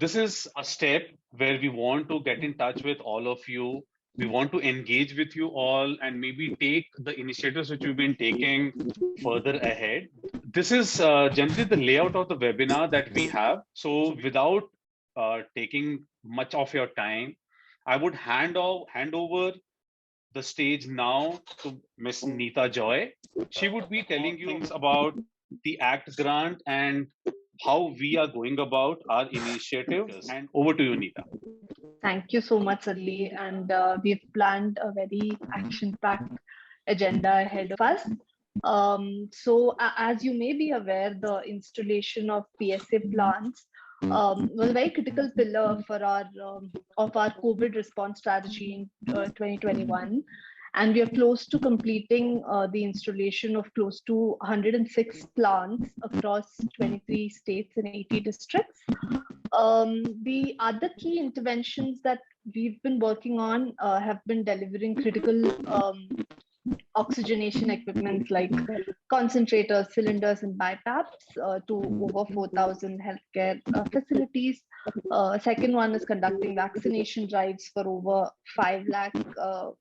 This is a step where we want to get in touch with all of you. We want to engage with you all and maybe take the initiatives which we've been taking further ahead. This is generally the layout of the webinar that we have. So without taking much of your time, I would hand over the stage now to Miss Neeta Joy. She would be telling you things about the ACT grant and how we are going about our initiatives. And over to you, Neeta. Thank you so much, Sadli. And we've planned a very action-packed agenda ahead of us. As you may be aware, the installation of PSA plants was a very critical pillar for our of our COVID response strategy in 2021. And we are close to completing the installation of close to 106 plants across 23 states and 80 districts. The other key interventions that we've been working on have been delivering critical oxygenation equipment like concentrators, cylinders, and BiPAPs to over 4,000 healthcare facilities. Second one is conducting vaccination drives for over 5 lakh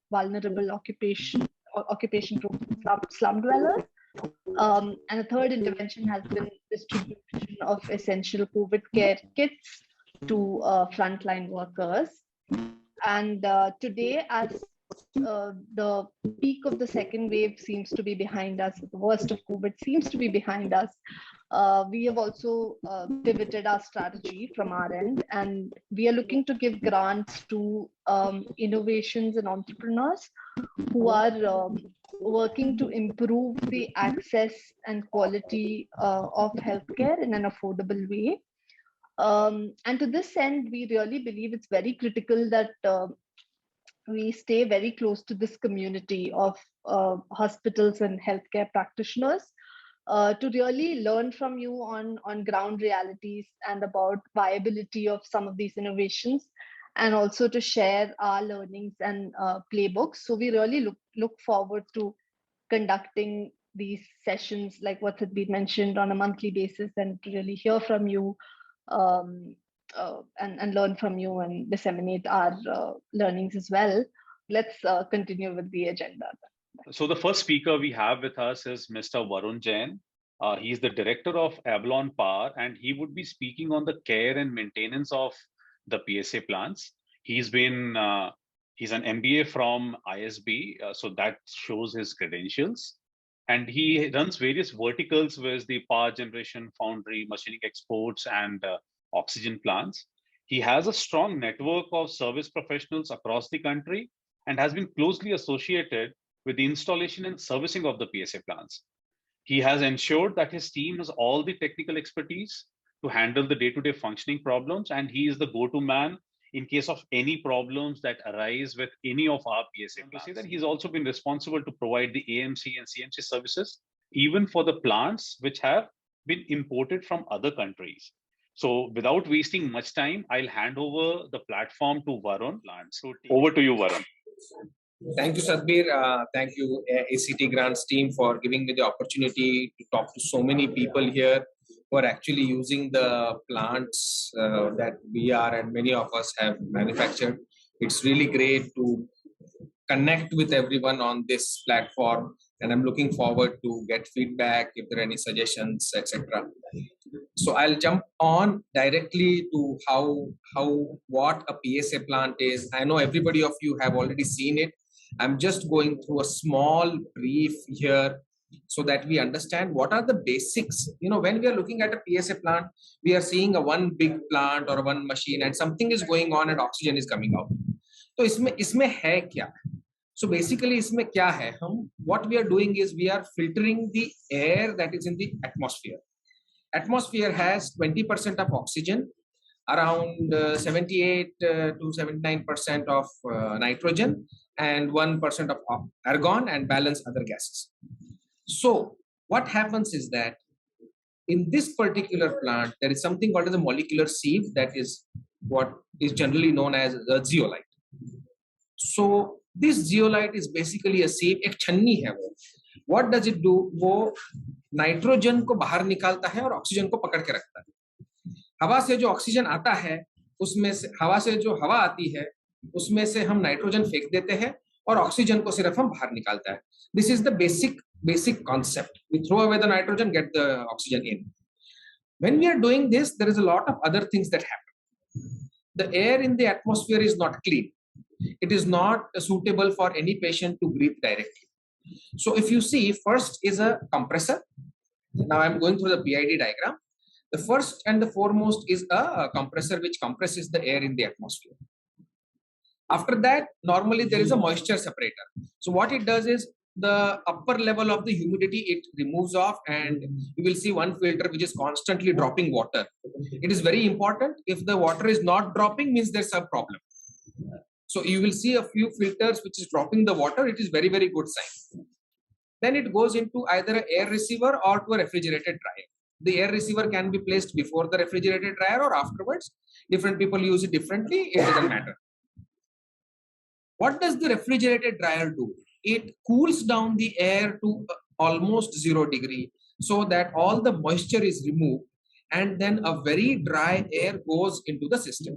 vulnerable occupation group slum dwellers. And the third intervention has been distribution of essential COVID care kits to frontline workers. And today, as the peak of the second wave seems to be behind us, the worst of COVID seems to be behind us, we have also pivoted our strategy from our end, and we are looking to give grants to innovations and entrepreneurs who are working to improve the access and quality of healthcare in an affordable way. And to this end, we really believe it's very critical that we stay very close to this community of hospitals and healthcare practitioners to really learn from you on ground realities and about viability of some of these innovations, and also to share our learnings and playbooks. So we really look forward to conducting these sessions, like what had been mentioned, on a monthly basis, and to really hear from you and learn from you and disseminate our learnings as well. Let's continue with the agenda. So the first speaker we have with us is Mr. Varun Jain. He's the director of Avalon Power, and he would be speaking on the care and maintenance of the PSA plants. He's an MBA from ISB, so that shows his credentials. And he runs various verticals with the power generation, foundry, machining exports, and oxygen plants. He has a strong network of service professionals across the country and has been closely associated with the installation and servicing of the PSA plants. He has ensured that his team has all the technical expertise to handle the day-to-day functioning problems, and he is the go-to man in case of any problems that arise with any of our PSA plants. To say that he's also been responsible to provide the AMC and CMC services, even for the plants which have been imported from other countries. So without wasting much time, I'll hand over the platform to Varun. So over to you, Varun. Thank you, Sadbir. Thank you, ACT Grants team, for giving me the opportunity to talk to so many people here who are actually using the plants that we are and many of us have manufactured. It's really great to connect with everyone on this platform, and I'm looking forward to get feedback if there are any suggestions, etc. So I'll jump on directly to what a PSA plant is. I know everybody of you have already seen it. I'm just going through a small brief here so that we understand what are the basics. You know, when we are looking at a PSA plant, we are seeing a one big plant or one machine and something is going on and oxygen is coming out. So isme hai kya? So basically isme kya hai? What we are doing is we are filtering the air that is in the atmosphere. Atmosphere has 20% of oxygen, around 78 to 79% of nitrogen, and 1% of argon, and balance other gases. So what happens is that in this particular plant, there is something called as a molecular sieve, that is what is generally known as a zeolite. So this zeolite is basically a sieve, एक छन्नी है वो. What does it do? वो nitrogen को बाहर निकालता है और ऑक्सीजन को पकड़ के रखता है. हवा से जो ऑक्सीजन आता है उसमें से हवा से जो हवा आती है उसमें से हम नाइट्रोजन फेंक देते हैं और ऑक्सीजन को सिर्फ हम बाहर निकालता है. This is the basic concept. We throw away the nitrogen, get the oxygen in. When we are doing this, there is a lot of other things that happen. The air in the atmosphere is not clean. It is not suitable for any patient to breathe directly. So if you see, first is a compressor. Now I'm going through the PID diagram. The first and the foremost is a compressor which compresses the air in the atmosphere. After that, normally there is a moisture separator. So what it does is the upper level of the humidity, it removes off, and you will see one filter which is constantly dropping water. It is very important. If the water is not dropping, means there's a problem. So you will see a few filters which is dropping the water. It is very, very good sign. Then it goes into either an air receiver or to a refrigerated dryer. The air receiver can be placed before the refrigerated dryer or afterwards. Different people use it differently. It doesn't matter. What does the refrigerated dryer do? It cools down the air to almost 0 degree so that all the moisture is removed, and then a very dry air goes into the system.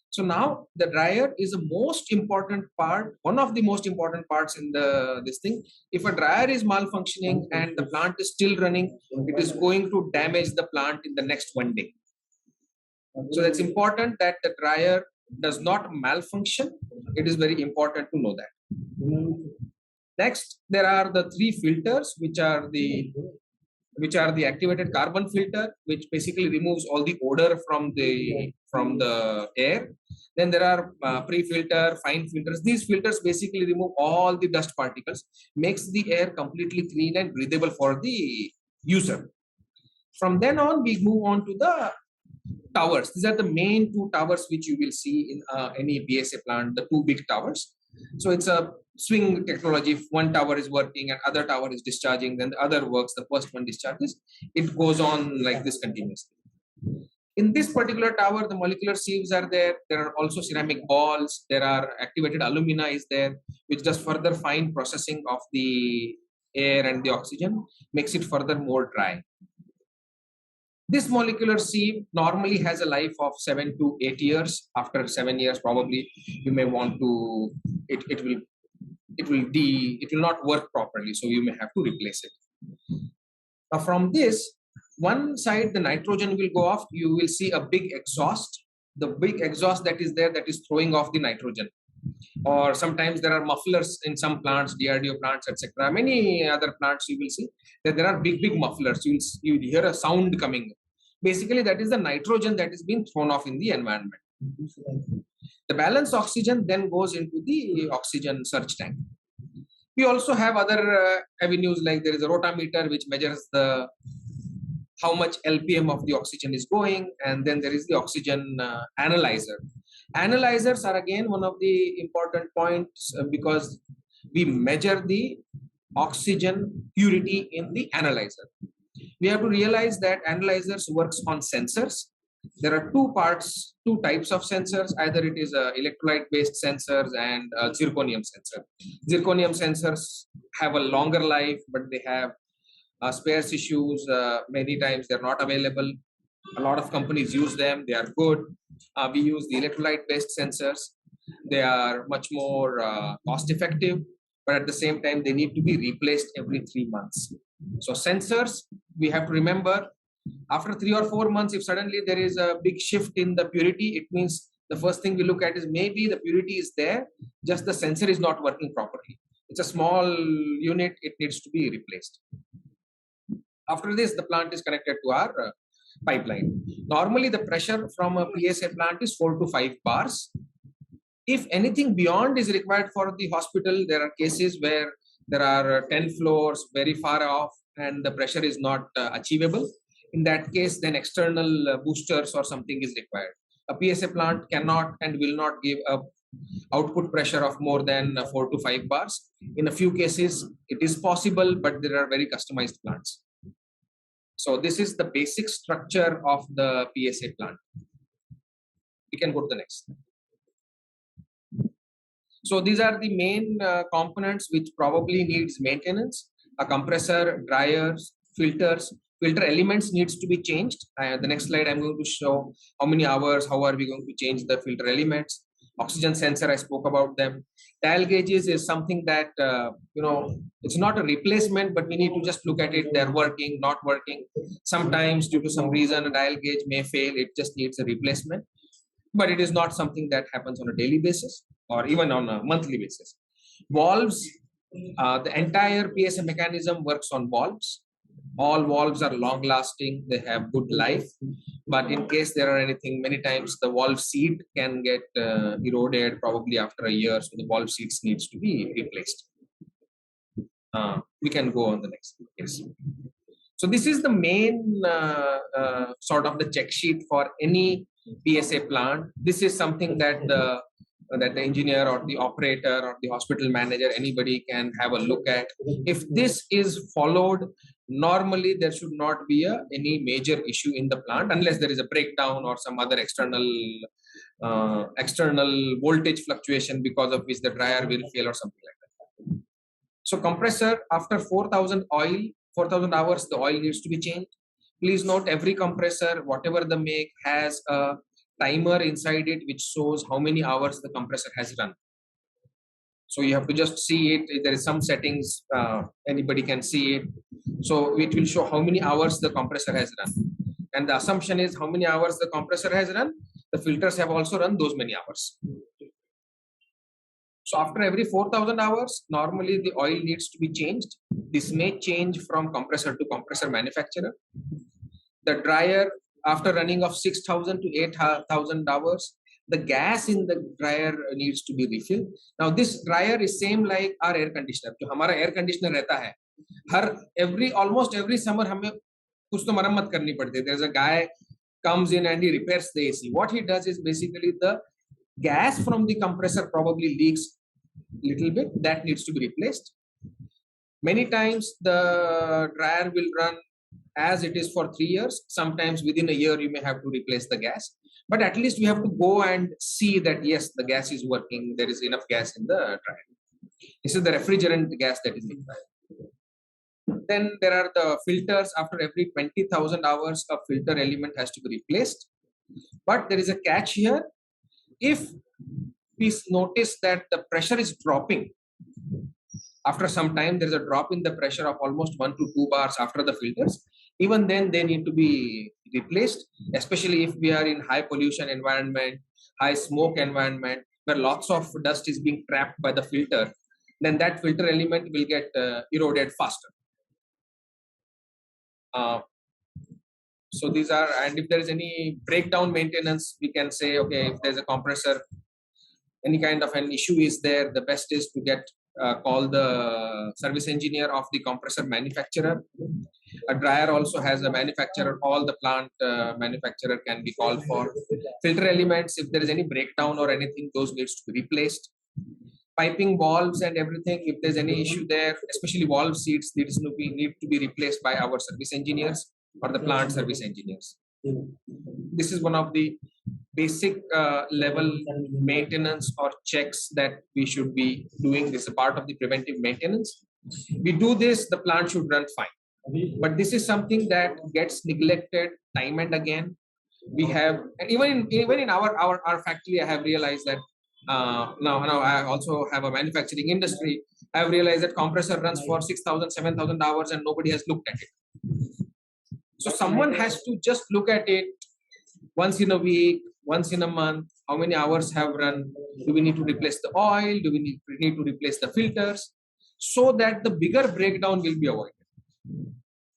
So now the dryer is the most important part, one of the most important parts in this thing. If a dryer is malfunctioning and the plant is still running, it is going to damage the plant in the next 1 day. So that's important that the dryer does not malfunction. It is very important to know that. Next, there are the 3 filters, which are the activated carbon filter, which basically removes all the odor from the air. Then there are pre-filter, fine filters. These filters basically remove all the dust particles, makes the air completely clean and breathable for the user. From then on, we move on to the towers. These are the main 2 towers which you will see in any PSA plant, the 2 big towers. So it's a swing technology. If one tower is working and other tower is discharging, then the other works, the first one discharges. It goes on like this continuously. In this particular tower, the molecular sieves are there. There are also ceramic balls. There are activated alumina is there, which does further fine processing of the air and the oxygen, makes it further more dry. This molecular sieve normally has a life of 7 to 8 years. After 7 years, probably you may want to, it will not work properly, so you may have to replace it. Now from this, one side the nitrogen will go off. You will see a big exhaust. The big exhaust that is there, that is throwing off the nitrogen. Or sometimes there are mufflers in some plants, DRDO plants, etc. Many other plants you will see that there are big mufflers. You will hear a sound coming. Basically, that is the nitrogen that is being thrown off in the environment. The balanced oxygen then goes into the oxygen surge tank. We also have other avenues, like there is a rotameter which measures how much LPM of the oxygen is going, and then there is the oxygen analyzer. Analyzers are again one of the important points because we measure the oxygen purity in the analyzer. We have to realize that analyzers works on sensors. There are 2 types of sensors. Either it is electrolyte-based sensors and zirconium sensor. Zirconium sensors have a longer life, but they have spares issues. Many times they're not available. A lot of companies use them. They are good. We use the electrolyte-based sensors. They are much more cost-effective, but at the same time, they need to be replaced every 3 months. So sensors, we have to remember, after 3 or 4 months, if suddenly there is a big shift in the purity, it means the first thing we look at is maybe the purity is there, just the sensor is not working properly. It's a small unit, it needs to be replaced. After this, the plant is connected to our pipeline. Normally, the pressure from a PSA plant is 4 to 5 bars. If anything beyond is required for the hospital, there are cases where there are 10 floors very far off and the pressure is not achievable. In that case, then external boosters or something is required. A PSA plant cannot and will not give a output pressure of more than 4 to 5 bars. In a few cases, it is possible, but there are very customized plants. So this is the basic structure of the PSA plant. We can go to the next. So these are the main components which probably needs maintenance: a compressor, dryers, filters, Filter elements needs to be changed. The next slide, I'm going to show how many hours, how are we going to change the filter elements. Oxygen sensor, I spoke about them. Dial gauges is something that, it's not a replacement, but we need to just look at it. They're working, not working. Sometimes due to some reason, a dial gauge may fail. It just needs a replacement. But it is not something that happens on a daily basis or even on a monthly basis. Valves, the entire PSA mechanism works on valves. All valves are long lasting, they have good life, but in case there are anything, many times the valve seat can get eroded probably after a year, so the valve seats needs to be replaced. We can go on the next case. So this is the main sort of the check sheet for any PSA plant. This is something that the engineer or the operator or the hospital manager, anybody can have a look at. If this is followed, normally there should not be any major issue in the plant unless there is a breakdown or some other external voltage fluctuation because of which the dryer will fail or something like that. So compressor, after 4,000 hours, the oil needs to be changed. Please note, every compressor, whatever the make, has a timer inside it which shows how many hours the compressor has run. So you have to just see it. There is some settings, anybody can see it. So it will show how many hours the compressor has run. And the assumption is how many hours the compressor has run, the filters have also run those many hours. So after every 4,000 hours, normally the oil needs to be changed. This may change from compressor to compressor manufacturer. The dryer, after running of 6,000 to 8,000 hours, the gas in the dryer needs to be refilled. Now this dryer is same like our air conditioner. जो हमारा air conditioner रहता है, almost every summer हमें कुछ तो मरम्मत करनी पड़ती है. There's a guy comes in and he repairs the AC. What he does is basically the gas from the compressor probably leaks little bit, that needs to be replaced. Many times the dryer will run as it is for 3 years. Sometimes within a year you may have to replace the gas, but at least we have to go and see that yes, the gas is working, there is enough gas in the dryer. This is the refrigerant gas that is required. Then there are the filters. After every 20,000 hours, a filter element has to be replaced. But there is a catch here. If we notice that the pressure is dropping, after some time there is a drop in the pressure of almost 1 to 2 bars after the filters, even then they need to be replaced, especially if we are in high pollution environment, high smoke environment, where lots of dust is being trapped by the filter, then that filter element will get eroded faster. So these are, and if there is any breakdown maintenance, we can say, okay, if there's a compressor, any kind of an issue is there, the best is to get call the service engineer of the compressor manufacturer. A dryer also has a manufacturer. All the plant manufacturer can be called for. Filter elements, if there is any breakdown or anything, those needs to be replaced. Piping valves and everything, if there's any issue there, especially valve seats, these need to be replaced by our service engineers or the plant service engineers. This is one of the basic level maintenance or checks that we should be doing. This is a part of the preventive maintenance. We do this, the plant should run fine. But this is something that gets neglected time and again. We have, and even in our factory, I have realized that now I also have a manufacturing industry. I have realized that compressor runs for 6,000, 7,000 hours and nobody has looked at it. So someone has to just look at it once in a week, once in a month. How many hours have run? Do we need to replace the oil? Do we need to replace the filters? So that the bigger breakdown will be avoided.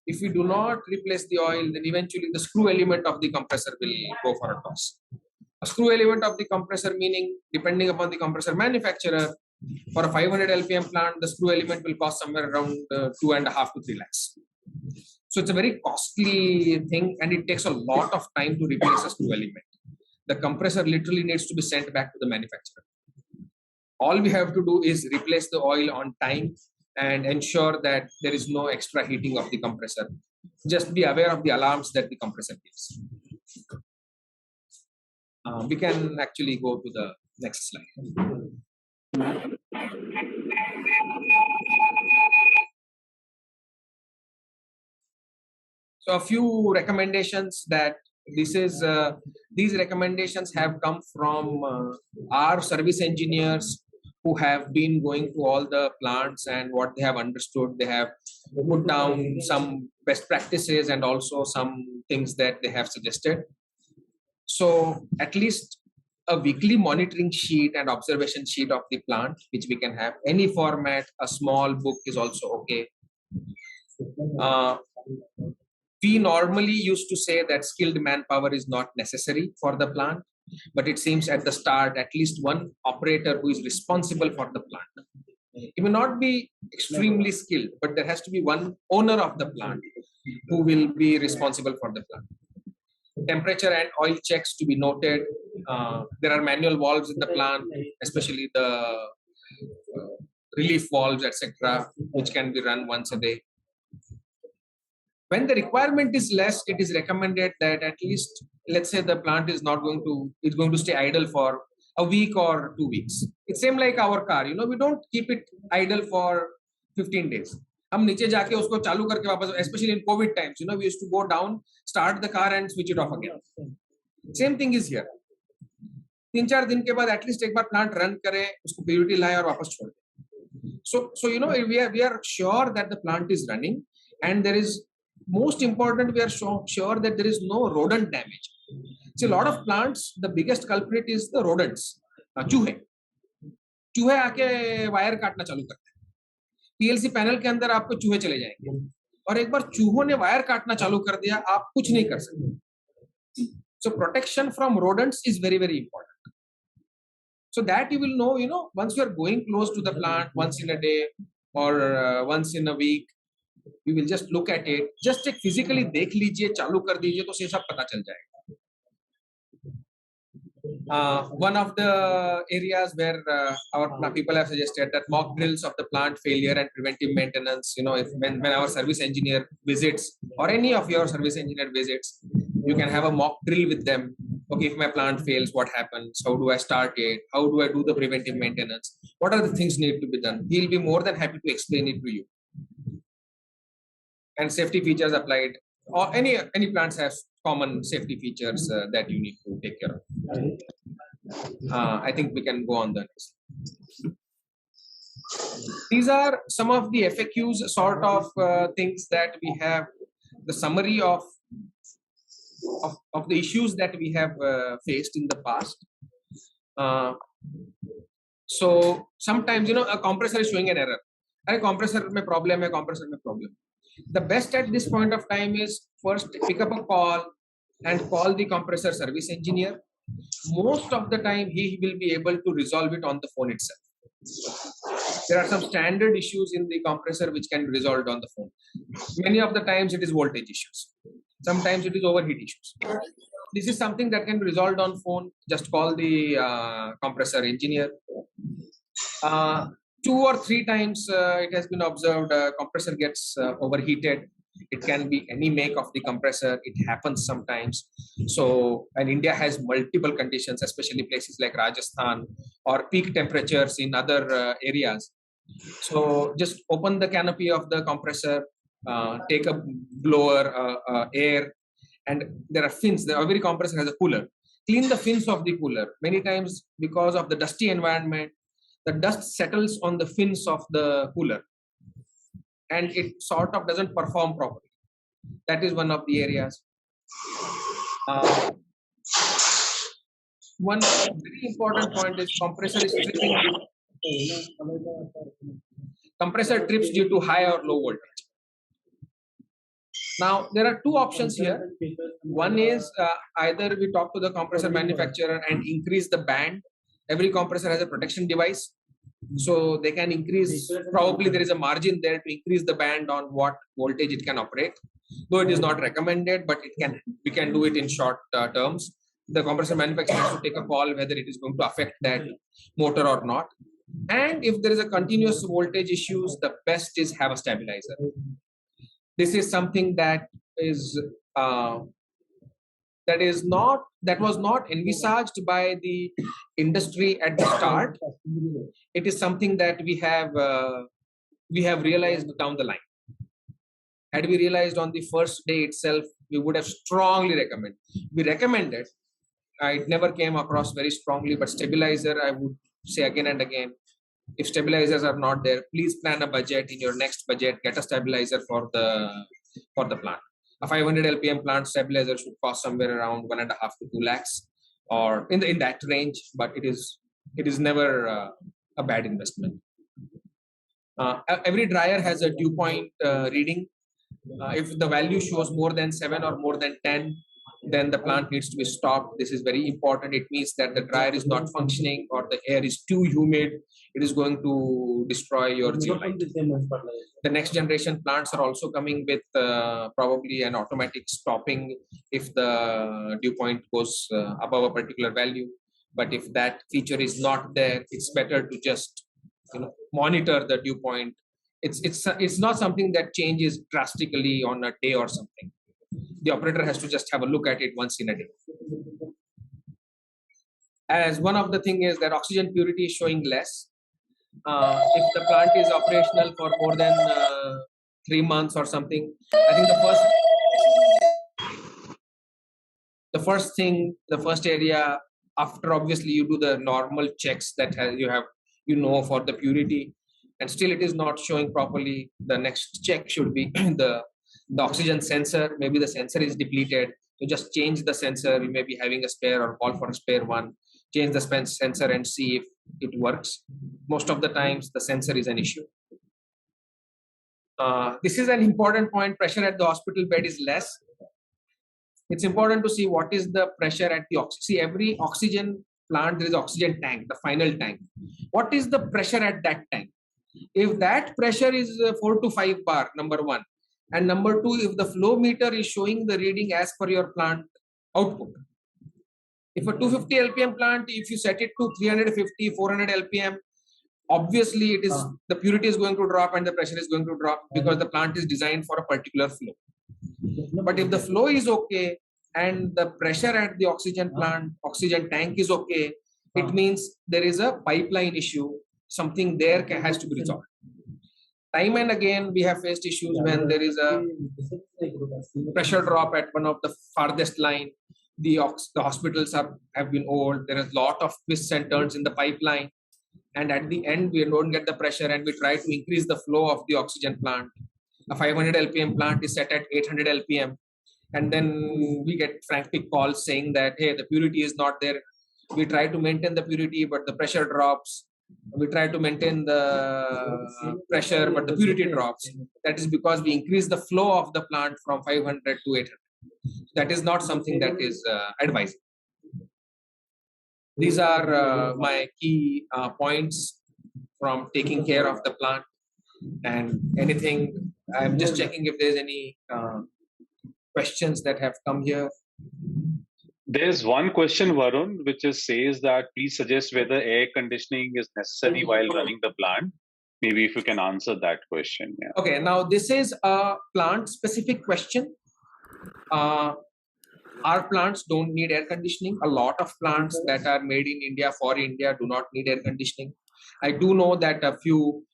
If we do not replace the oil, then eventually the screw element of the compressor will go for a toss. A screw element of the compressor, meaning depending upon the compressor manufacturer, for a 500 LPM plant, the screw element will cost somewhere around 2.5 to 3 lakhs. So it's a very costly thing and it takes a lot of time to replace a screw element. The compressor literally needs to be sent back to the manufacturer. All we have to do is replace the oil on time and ensure that there is no extra heating of the compressor. Just be aware of the alarms that the compressor gives. We can actually go to the next slide. So a few recommendations that these recommendations have come from our service engineers who have been going to all the plants, and what they have understood. They have put down some best practices and also some things that they have suggested. So at least a weekly monitoring sheet and observation sheet of the plant, which we can have any format. A small book is also okay. We normally used to say that skilled manpower is not necessary for the plant, but it seems at the start, at least one operator who is responsible for the plant. It may not be extremely skilled, but there has to be one owner of the plant who will be responsible for the plant. Temperature and oil checks to be noted. There are manual valves in the plant, especially the relief valves, etc., which can be run once a day. When the requirement is less, it is recommended that at least, let's say the plant is going to stay idle for a week or 2 weeks. It's same like our car, we don't keep it idle for 15 days. हम नीचे जाके उसको चालू करके वापस, especially in COVID times, we used to go down, start the car and switch it off again. Same thing is here. 3-4 दिन के बाद at least एक बार plant run करे, उसको purity लाए और वापस छोड़ दे. So we are sure that the plant is running, and there is, most important, we are sure that there is no rodent damage. See, a lot of plants, the biggest culprit is the rodents. चूहे आके wire काटना चालू करते हैं. PLC panel के अंदर आपको चूहे चले जाएंगे, और एक बार चूहों ने वायर काटना चालू कर दिया, आप कुछ नहीं कर सकते. So protection from rodents is very, very important. So that you will know, once you are going close to the plant once in a day or once in a week, you will just look at it. Just एक physically देख लीजिए, चालू कर दीजिए, तो ये सब पता चल जाएगा. One of the areas where our people have suggested that mock drills of the plant failure and preventive maintenance. When our service engineer visits, or any of your service engineer visits, you can have a mock drill with them. Okay, if my plant fails, what happens? How do I start it? How do I do the preventive maintenance? What are the things need to be done? He'll be more than happy to explain it to you. And safety features applied, or any plants have common safety features that you need to take care of. I think we can go on the next. These are some of the FAQs, sort of things that we have, the summary of the issues that we have faced in the past. So sometimes, a compressor is showing an error. Compressor mein problem hai, compressor mein problem. The best at this point of time is first pick up a call and call the compressor service engineer. Most of the time, he will be able to resolve it on the phone itself. There are some standard issues in the compressor which can be resolved on the phone. Many of the times it is voltage issues. Sometimes it is overheat issues. This is something that can be resolved on phone. Just call the compressor engineer. 2 or 3 times it has been observed compressor gets overheated. It can be any make of the compressor. It happens sometimes. So, and India has multiple conditions, especially places like Rajasthan, or peak temperatures in other areas. So just open the canopy of the compressor, take a blower, air, and there are fins. Every compressor has a cooler. Clean the fins of the cooler. Many times, because of the dusty environment, the dust settles on the fins of the cooler, and it sort of doesn't perform properly. That is one of the areas. One very important point is compressor is tripping. Compressor trips due to high or low voltage. Now, there are 2 options here. One is either we talk to the compressor manufacturer and increase the band. Every compressor has a protection device. So they can increase, probably there is a margin there to increase the band on what voltage it can operate. Though it is not recommended, but we can do it in short terms. The compressor manufacturer has to take a call whether it is going to affect that motor or not. And if there is a continuous voltage issues, the best is have a stabilizer. This is something that is that was not envisaged by the industry at the start. It is something that we have realized down the line. Had we realized on the first day itself, we would have strongly recommended. We recommended. It never came across very strongly, but stabilizer, I would say again and again, if stabilizers are not there, please plan a budget. In your next budget, get a stabilizer for the plant. A 500 LPM plant stabilizer should cost somewhere around 1.5 to 2 lakhs, or in that range. But it is never a bad investment. Every dryer has a dew point reading. If the value shows more than 7 or more than 10, then the plant needs to be stopped. This is very important. It means that the dryer is not functioning or the air is too humid. It is going to destroy your zeolite. The next generation plants are also coming with probably an automatic stopping if the dew point goes above a particular value. But if that feature is not there, it's better to just monitor the dew point. It's not something that changes drastically on a day or something. The operator has to just have a look at it once in a day. As one of the thing is that oxygen purity is showing less. If the plant is operational for more than 3 months or something, I think the first area, after obviously you do the normal checks that for the purity, and still it is not showing properly, the next check should be the oxygen sensor. Maybe the sensor is depleted. So just change the sensor. You may be having a spare or call for a spare one. Change the sensor and see if it works. Most of the times the sensor is an issue. This is an important point. Pressure at the hospital bed is less. It's important to see what is the pressure at the oxygen. See, every oxygen plant, there is oxygen tank, the final tank. What is the pressure at that tank? If that pressure is 4 to 5 bar, number one. And number two, if the flow meter is showing the reading as per your plant output. If a 250 LPM plant, if you set it to 350, 400 LPM, obviously the purity is going to drop and the pressure is going to drop because the plant is designed for a particular flow. But if the flow is okay and the pressure at the oxygen plant, oxygen tank is okay, it means there is a pipeline issue. Something there has to be resolved. Time and again, we have faced issues when there is a pressure drop at one of the farthest line. The hospitals have been old. There is a lot of twists and turns in the pipeline. And at the end, we don't get the pressure and we try to increase the flow of the oxygen plant. A 500 LPM plant is set at 800 LPM. And then we get frantic calls saying that, hey, the purity is not there. We try to maintain the purity, but the pressure drops. We try to maintain the pressure, but the purity drops. That is because we increase the flow of the plant from 500 to 800. That is not something that is advisable. These are my key points from taking care of the plant. And anything, I'm just checking if there's any questions that have come here. There's one question, Varun, which says that please suggest whether air conditioning is necessary while running the plant. Maybe if you can answer that question. Yeah. Okay, now this is a plant-specific question. Our plants don't need air conditioning. A lot of plants that are made in India for India do not need air conditioning. I do know that a few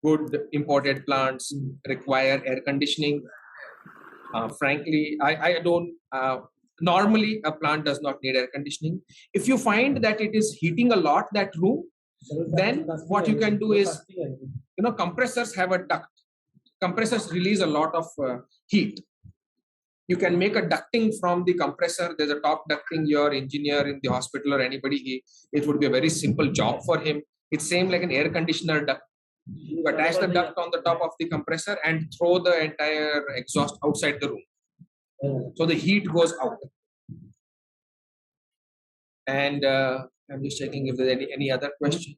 good imported plants require air conditioning. Frankly, I don't. Normally, a plant does not need air conditioning. If you find that it is heating a lot, that room, then what you can do is, compressors have a duct. Compressors release a lot of heat. You can make a ducting from the compressor. There's a top ducting. Your engineer in the hospital or anybody, it would be a very simple job for him. It's same like an air conditioner duct. You attach the duct on the top of the compressor and throw the entire exhaust outside the room. So the heat goes out. And I'm just checking if there's any other questions.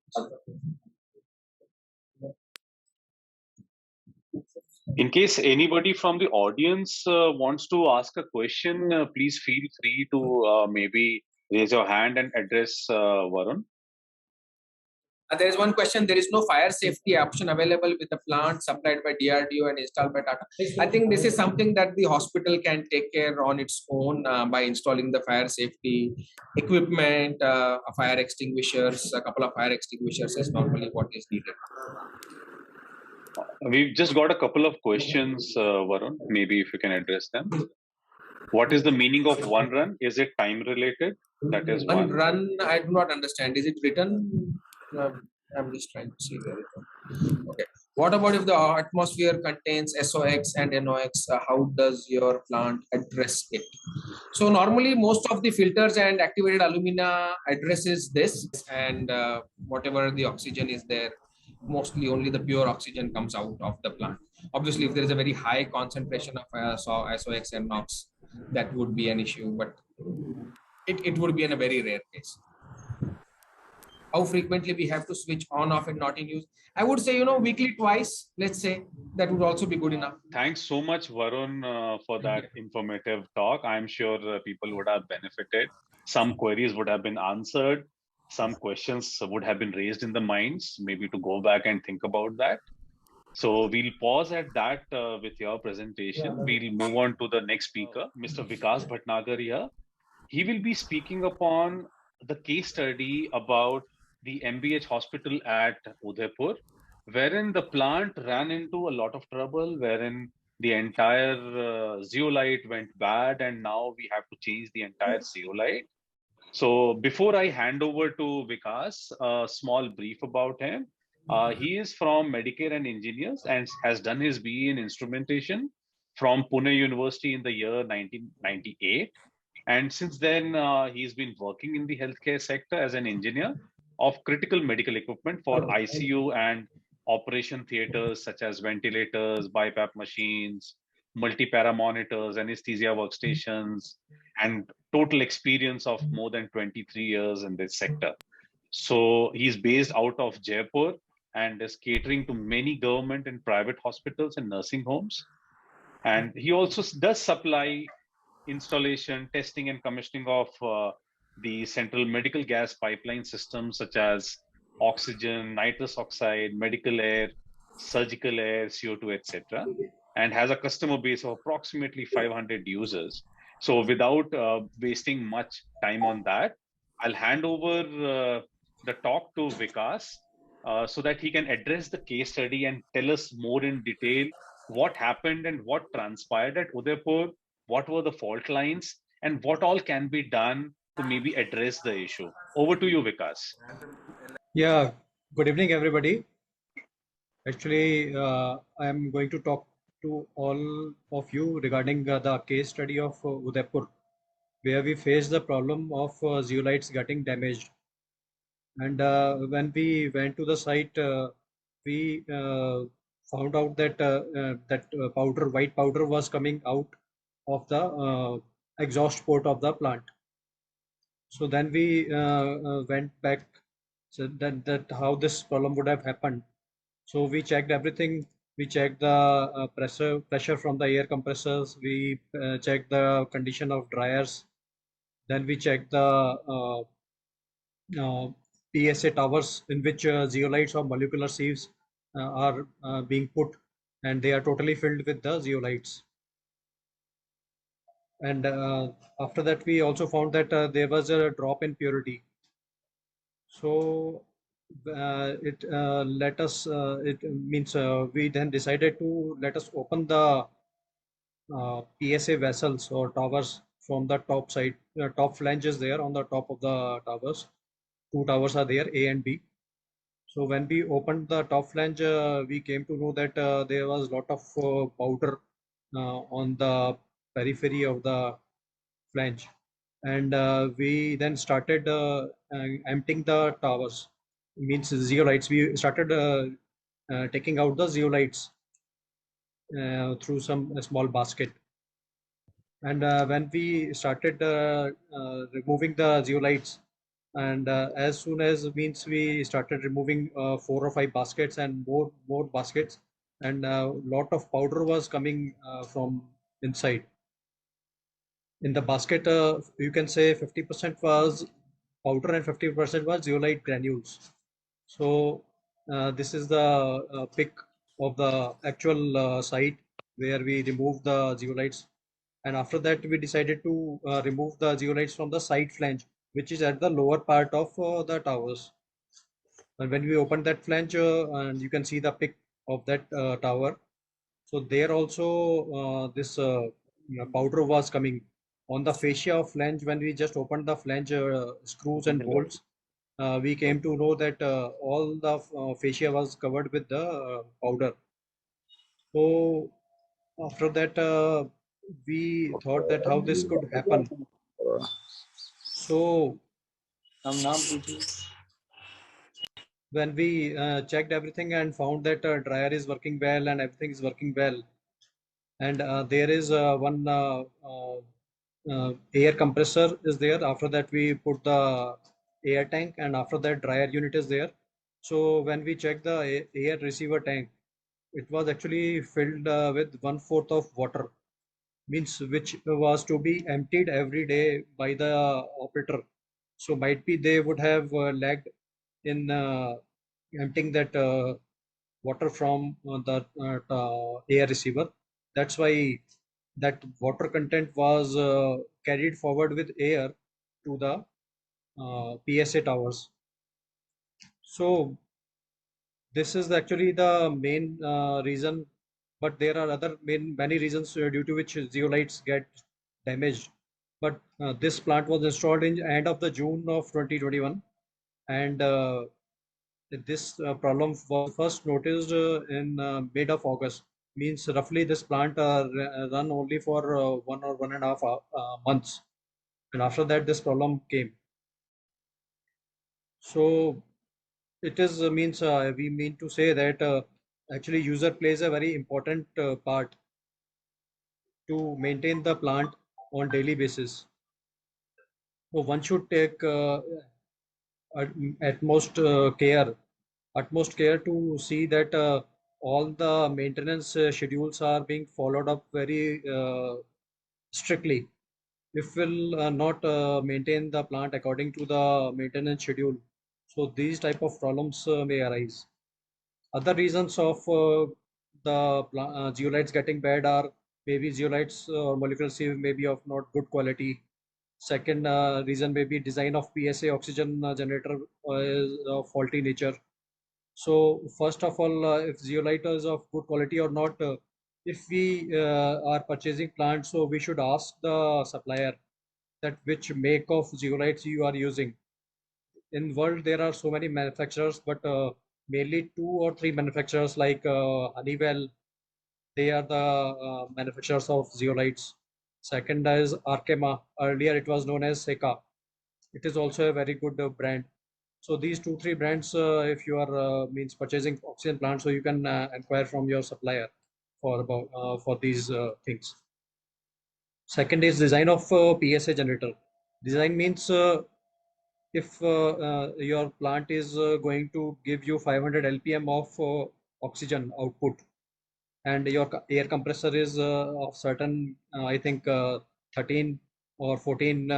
In case anybody from the audience wants to ask a question, please feel free to maybe raise your hand and address Varun. There is one question. There is no fire safety option available with the plant supplied by DRDO and installed by Tata. I think this is something that the hospital can take care on its own by installing the fire safety equipment, fire extinguishers. A couple of fire extinguishers is normally what is needed. We've just got a couple of questions, Varun. Maybe if you can address them. What is the meaning of one run? Is it time related? That is One one. run, I do not understand. Is it written? I'm just trying to see where it is. Okay. What about if the atmosphere contains SOx and NOx? How does your plant address it? So normally most of the filters and activated alumina addresses this, and whatever the oxygen is there, mostly only the pure oxygen comes out of the plant. Obviously, if there is a very high concentration of SOx and NOx, that would be an issue, but it would be in a very rare case. How frequently we have to switch on, off, and not in use? I would say, weekly twice, let's say, that would also be good enough. Thanks so much, Varun, for that informative talk. I'm sure people would have benefited. Some queries would have been answered. Some questions would have been raised in the minds, maybe to go back and think about that. So we'll pause at that with your presentation. We'll move on to the next speaker, Mr. Vikas Bhatnagar here. He will be speaking upon the case study about the MBH hospital at Udaipur, wherein the plant ran into a lot of trouble, wherein the entire zeolite went bad, and now we have to change the entire zeolite. So before I hand over to Vikas, a small brief about him. He is from Medicare and Engineers and has done his BE in instrumentation from Pune University in the year 1998. And since then, he's been working in the healthcare sector as an engineer of critical medical equipment for ICU and operation theaters such as ventilators, BiPAP machines, multi-para monitors, anesthesia workstations, and total experience of more than 23 years in this sector. So he's based out of Jaipur and is catering to many government and private hospitals and nursing homes. And he also does supply installation, testing, and commissioning of the central medical gas pipeline systems such as oxygen, nitrous oxide, medical air, surgical air, CO2, etc., and has a customer base of approximately 500 users. So without wasting much time on that, I'll hand over the talk to Vikas so that he can address the case study and tell us more in detail what happened and what transpired at Udaipur, what were the fault lines, and what all can be done to maybe address the issue. Over to you, Vikas. Yeah, good evening, everybody. Actually, I am going to talk to all of you regarding the case study of Udaipur, where we faced the problem of zeolites getting damaged. And when we went to the site, we found out that powder, white powder, was coming out of the exhaust port of the plant. So then we went back, so that how this problem would have happened. So we checked everything. We checked the pressure from the air compressors. We checked the condition of dryers. Then we checked the PSA towers in which zeolites or molecular sieves are being put, and they are totally filled with the zeolites. And after that, we also found that there was a drop in purity. So it let us, it means we then decided to let us open the PSA vessels or towers from the top side. Top flanges there on the top of the towers. Two towers are there, A and B. So when we opened the top flange, we came to know that there was a lot of powder on the periphery of the flange. And we then started emptying the towers, means zeolites. We started taking out the zeolites through some small basket. And when we started removing the zeolites, and as soon as means we started removing 4 or 5 baskets and more baskets, and a lot of powder was coming from inside. In the basket, you can say 50% was powder and 50% was zeolite granules. So this is the pic of the actual site where we removed the zeolites. And after that, we decided to remove the zeolites from the side flange, which is at the lower part of the towers. And when we opened that flange, and you can see the pic of that tower. So there also this powder was coming on the fascia of flange. When we just opened the flange screws and bolts, we came to know that all the fascia was covered with the powder. So after that, we thought that how this could happen. So when we checked everything and found that dryer is working well and everything is working well, and there is one air compressor is there. After that, we put the air tank, and after that, dryer unit is there. So when we check the air receiver tank, it was actually filled with 1/4 of water, means which was to be emptied every day by the operator. So might be they would have lagged in emptying that water from the air receiver. That's why that water content was carried forward with air to the PSA towers. So this is actually the main reason, but there are other many reasons due to which zeolites get damaged. But this plant was installed in end of the June of 2021, and this problem was first noticed in mid of August. Means roughly this plant run only for 1 or 1.5 months, and after that this problem came. So it is means we mean to say that actually user plays a very important part to maintain the plant on daily basis. So one should take at- utmost utmost care to see that all the maintenance schedules are being followed up very strictly. If we'll not maintain the plant according to the maintenance schedule, so these type of problems may arise. Other reasons of the zeolites getting bad are maybe zeolites or molecular sieve may be of not good quality. Second reason may be design of PSA oxygen generator is of faulty nature. So first of all, if zeolite is of good quality or not, if we are purchasing plants, so we should ask the supplier that which make of zeolites you are using. In world there are so many manufacturers, but mainly 2 or 3 manufacturers like Honeywell. They are the manufacturers of zeolites. Second is Arkema. Earlier it was known as Seika. It is also a very good brand. So these 2 3 brands, if you are means purchasing oxygen plants, so you can inquire from your supplier for about for these things. Second is design of PSA generator. Design means if your plant is going to give you 500 lpm of oxygen output, and your air compressor is of certain I think 13 or 14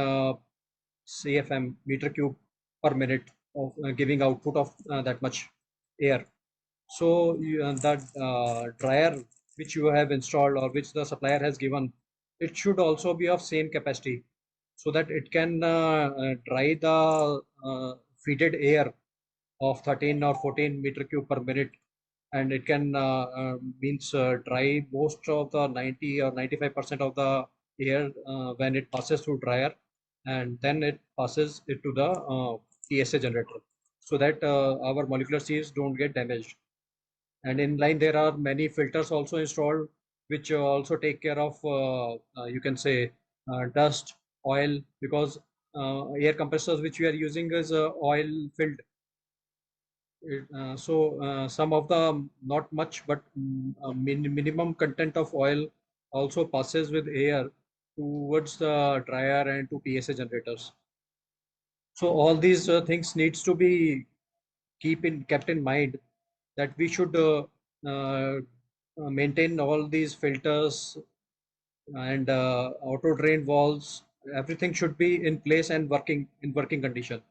CFM meter cube per minute of giving output of that much air. So that dryer which you have installed or which the supplier has given, it should also be of same capacity, so that it can dry the feeded air of 13 or 14 meter cube per minute, and it can means dry most of the 90 or 95% of the air when it passes through dryer, and then it passes it to the PSA generator, so that our molecular sieves don't get damaged. And in line there are many filters also installed, which also take care of you can say dust, oil, because air compressors which we are using is oil filled. Some of the not much, but minimum content of oil also passes with air towards the dryer and to PSA generators. So all these things needs to be kept in mind, that we should maintain all these filters and auto drain valves. Everything should be in place and working condition.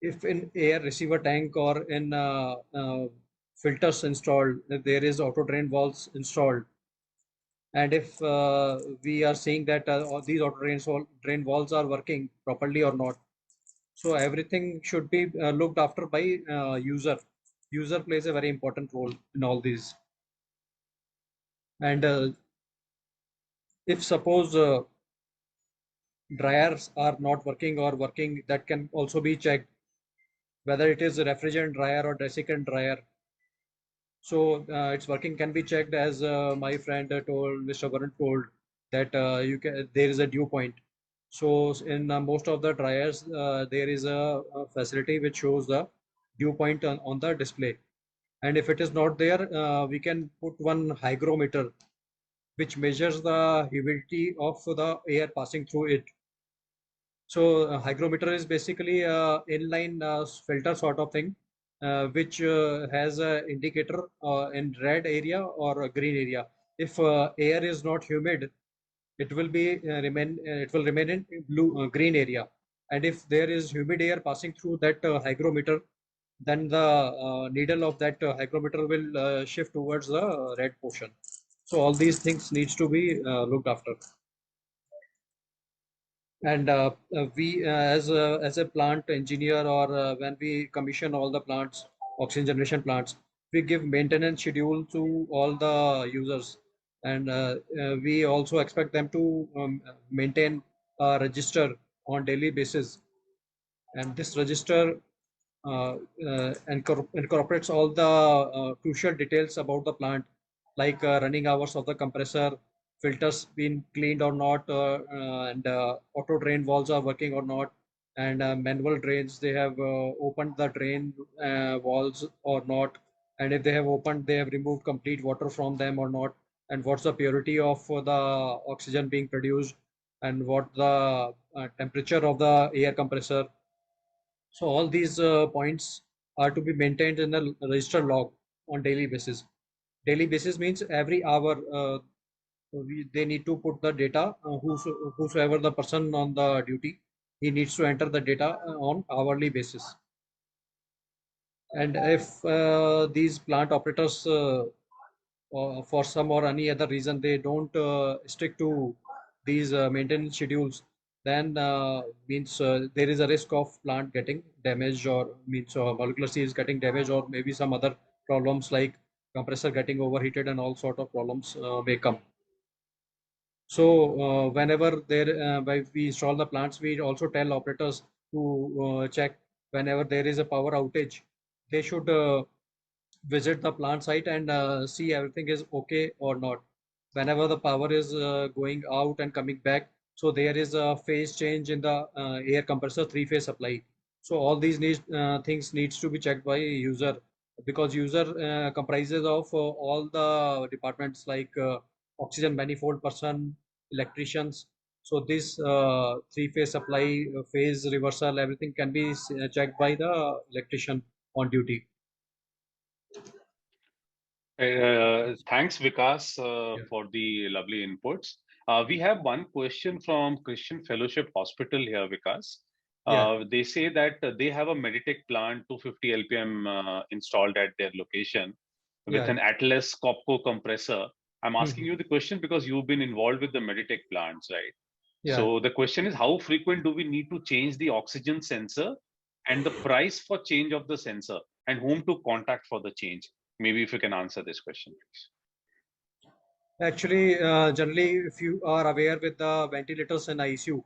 If in air receiver tank or in filters installed, if there is auto drain valves installed, and if we are seeing that all these auto drain valves are working properly or not, so everything should be looked after by user. user plays a very important role in all these. And if suppose dryers are not working or working, that can also be checked, whether it is a refrigerant dryer or desiccant dryer. So its working can be checked, as my friend told, Mr. Varun told, that there is a dew point. So in most of the dryers, there is a facility which shows the dew point on the display. And if it is not there, we can put one hygrometer which measures the humidity of the air passing through it. So hygrometer is basically a inline filter sort of thing, which has an indicator in red area or a green area. If air is not humid, it will remain in blue green area. And if there is humid air passing through that hygrometer, then the needle of that hygrometer will shift towards the red portion. So all these things needs to be looked after. And we as a plant engineer, or when we commission all the plants, oxygen generation plants, we give maintenance schedule to all the users. And we also expect them to maintain a register on daily basis. And this register incorporates all the crucial details about the plant, like running hours of the compressor, filters been cleaned or not, and auto drain valves are working or not, and manual drains, they have opened the drain walls or not, and if they have opened, they have removed complete water from them or not, and what's the purity of the oxygen being produced, and what the temperature of the air compressor. So all these points are to be maintained in a register log on daily basis. Daily basis means every hour they need to put the data. Whosoever the person on the duty, he needs to enter the data on hourly basis. And if these plant operators, for some or any other reason, they don't stick to these maintenance schedules, then means there is a risk of plant getting damaged, or means molecular seals getting damaged, or maybe some other problems like compressor getting overheated, and all sort of problems may come. So whenever we install the plants, we also tell operators to check whenever there is a power outage. They should visit the plant site and see everything is okay or not. Whenever the power is going out and coming back, so there is a phase change in the air compressor three-phase supply. So all these things needs to be checked by user, because user comprises of all the departments, like oxygen manifold person, electricians. So this three-phase supply, phase reversal, everything can be checked by the electrician on duty. Thanks, Vikas, Yeah. for the lovely inputs. We have one question from Christian Fellowship Hospital here, Vikas. Yeah. They say that they have a Meditech plant 250 LPM installed at their location with Yeah. an Atlas Copco compressor. I'm asking Mhm. you the question because you've been involved with the Meditech plants, right? Yeah. So the question is, how frequent do we need to change the oxygen sensor, and the price for change of the sensor, and whom to contact for the change? Maybe if you can answer this question, please. Actually, generally, if you are aware with the ventilators and ICU,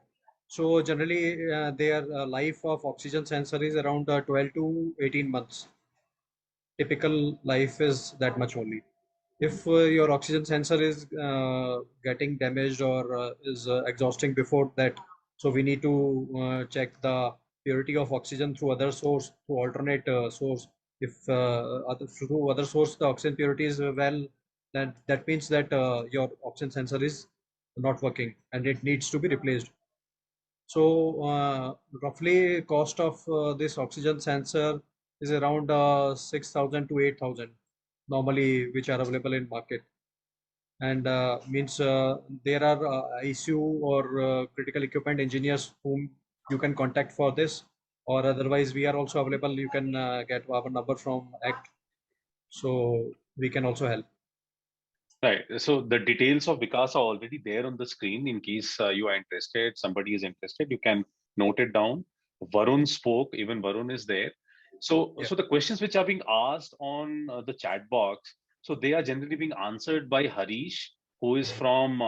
so generally their life of oxygen sensor is around 12 to 18 months. Typical life is that much only. If your oxygen sensor is getting damaged, or is exhausting before that, so we need to check the purity of oxygen through other source, through alternate source. If through other source the oxygen purity is well, then that means that your oxygen sensor is not working and it needs to be replaced. So roughly cost of this oxygen sensor is around 6,000 to 8,000 normally, which are available in market. And means there are ICU or critical equipment engineers whom you can contact for this, or otherwise we are also available. You can get our number from ACT, so we can also help. Right. So the details of Vikas are already there on the screen. In case you are interested, somebody is interested, you can note it down. Varun spoke, even Varun is there. So, Yeah. so the questions which are being asked on the chat box, so they are generally being answered by Harish, who is from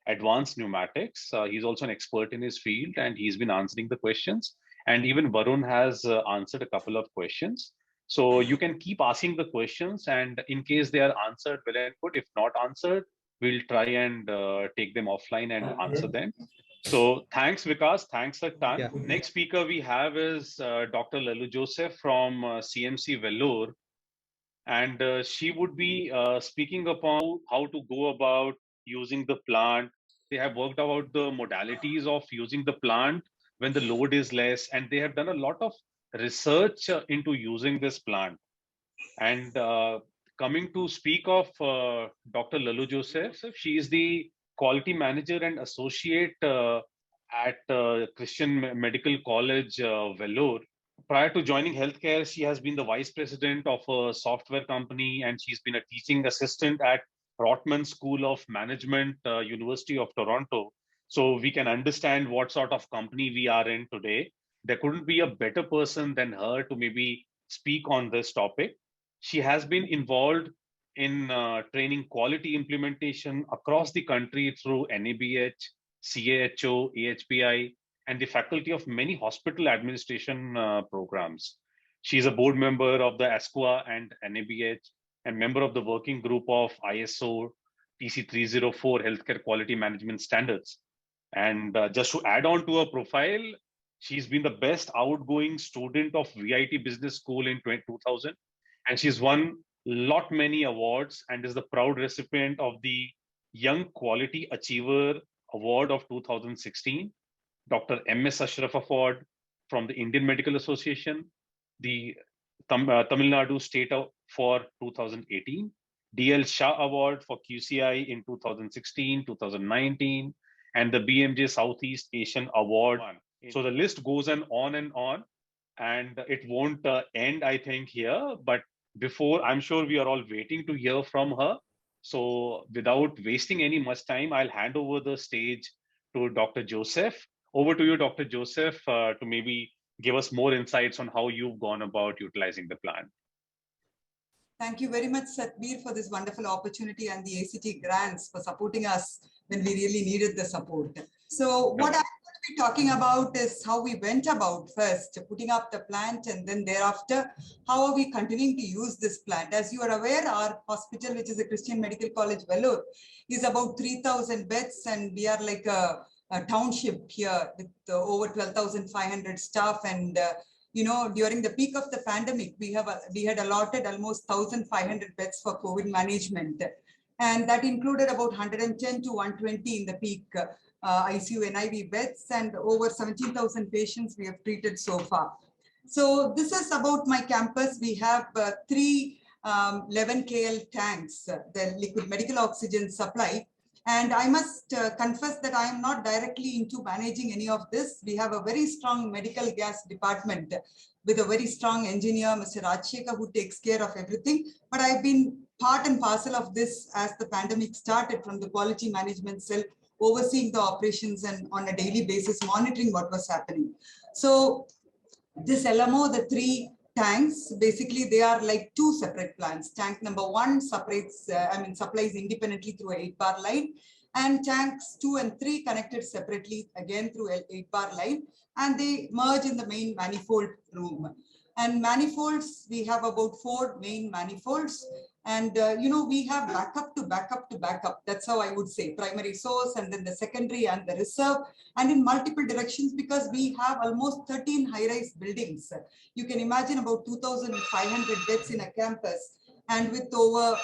Advanced Pneumatics. He's also an expert in his field, and he's been answering the questions. And even Varun has answered a couple of questions. So you can keep asking the questions, and in case they are answered, well and good. If not answered, we'll try and take them offline and answer them. So thanks, Vikas. Thanks a ton. Yeah. Next speaker we have is Dr. Lalu Joseph from CMC Vellore. And she would be speaking upon how to go about using the plant. They have worked out the modalities of using the plant when the load is less. And they have done a lot of research into using this plant. And coming to speak of Dr. Lalu Joseph, she is the quality manager and associate at Christian Medical College, Vellore. Prior to joining healthcare, she has been the vice president of a software company, and she's been a teaching assistant at Rotman School of Management, University of Toronto. So we can understand what sort of company we are in today. There couldn't be a better person than her to maybe speak on this topic. She has been involved in training quality implementation across the country through NABH, CAHO, AHPI, and the faculty of many hospital administration programs. She is a board member of the ASQA and NABH and member of the working group of ISO TC304 Healthcare Quality Management Standards. And just to add on to her profile, she's been the best outgoing student of VIT Business School in 2000. And she's won lot many awards and is the proud recipient of the Young Quality Achiever Award of 2016, Dr. M.S. Ashraf Award from the Indian Medical Association, the Tamil Nadu State for 2018, DL Shah Award for QCI in 2016, 2019, and the BMJ Southeast Asian Award. So the list goes on and on, and it won't end, I think, here. But before, I'm sure we are all waiting to hear from her. So without wasting any much time, I'll hand over the stage to Dr. Joseph. Over to you, Dr. Joseph, to maybe give us more insights on how you've gone about utilizing the plant. Thank you very much, Satbir, for this wonderful opportunity and the ACT grants for supporting us when we really needed the support. So what I'm going to be talking about is how we went about first putting up the plant, and then thereafter, how are we continuing to use this plant. As you are aware, our hospital, which is the Christian Medical College, Vellore, is about 3,000 beds, and we are like a township here with over 12,500 staff. And you know, during the peak of the pandemic, we had allotted almost 1,500 beds for COVID management, and that included about 110 to 120 in the peak ICU NIV beds, and over 17,000 patients we have treated so far. So this is about my campus. We have three 11 KL tanks, the liquid medical oxygen supply. And I must confess that I am not directly into managing any of this. We have a very strong medical gas department with a very strong engineer, Mr. Rajshekar, who takes care of everything. But I've been part and parcel of this as the pandemic started, from the quality management cell, overseeing the operations and on a daily basis monitoring what was happening. So this LMO, the three tanks, basically they are like two separate plants. Tank number one supplies independently through an 8-bar line, and tanks 2 and 3 connected separately again through an 8-bar line, and they merge in the main manifold room. And manifolds, we have about 4 main manifolds. And, you know, we have backup to backup to backup. That's how I would say, primary source, and then the secondary and the reserve, and in multiple directions, because we have almost 13 high-rise buildings. You can imagine about 2,500 beds in a campus, and with over,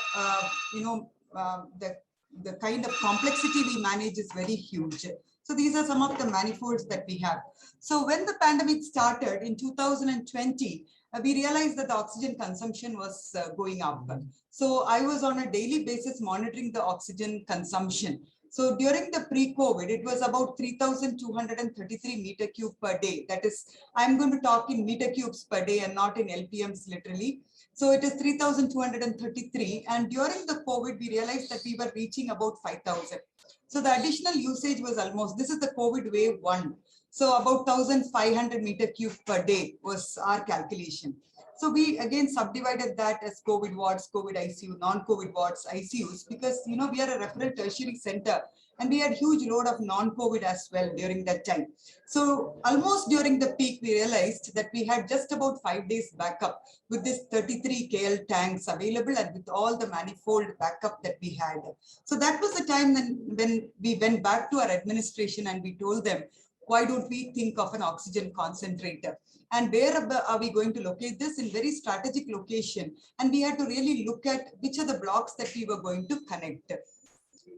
the kind of complexity we manage is very huge. So these are some of the manifolds that we have. So when the pandemic started in 2020, we realized that the oxygen consumption was going up. So I was on a daily basis monitoring the oxygen consumption. So during the pre-COVID, it was about 3,233 meter cube per day. That is, I'm going to talk in meter cubes per day and not in LPMs literally. So it is 3,233. And during the COVID, we realized that we were reaching about 5,000. So the additional usage was almost, this is the COVID wave 1. So about 1,500 meter cube per day was our calculation. So we again subdivided that as COVID wards, COVID ICU, non-COVID wards, ICUs, because we are a referral tertiary center and we had huge load of non-COVID as well during that time. So almost during the peak, we realized that we had just about 5 days backup with this 33 KL tanks available and with all the manifold backup that we had. So that was the time when we went back to our administration and we told them, why don't we think of an oxygen concentrator? And where are we going to locate this? In very strategic location. And we had to really look at which are the blocks that we were going to connect.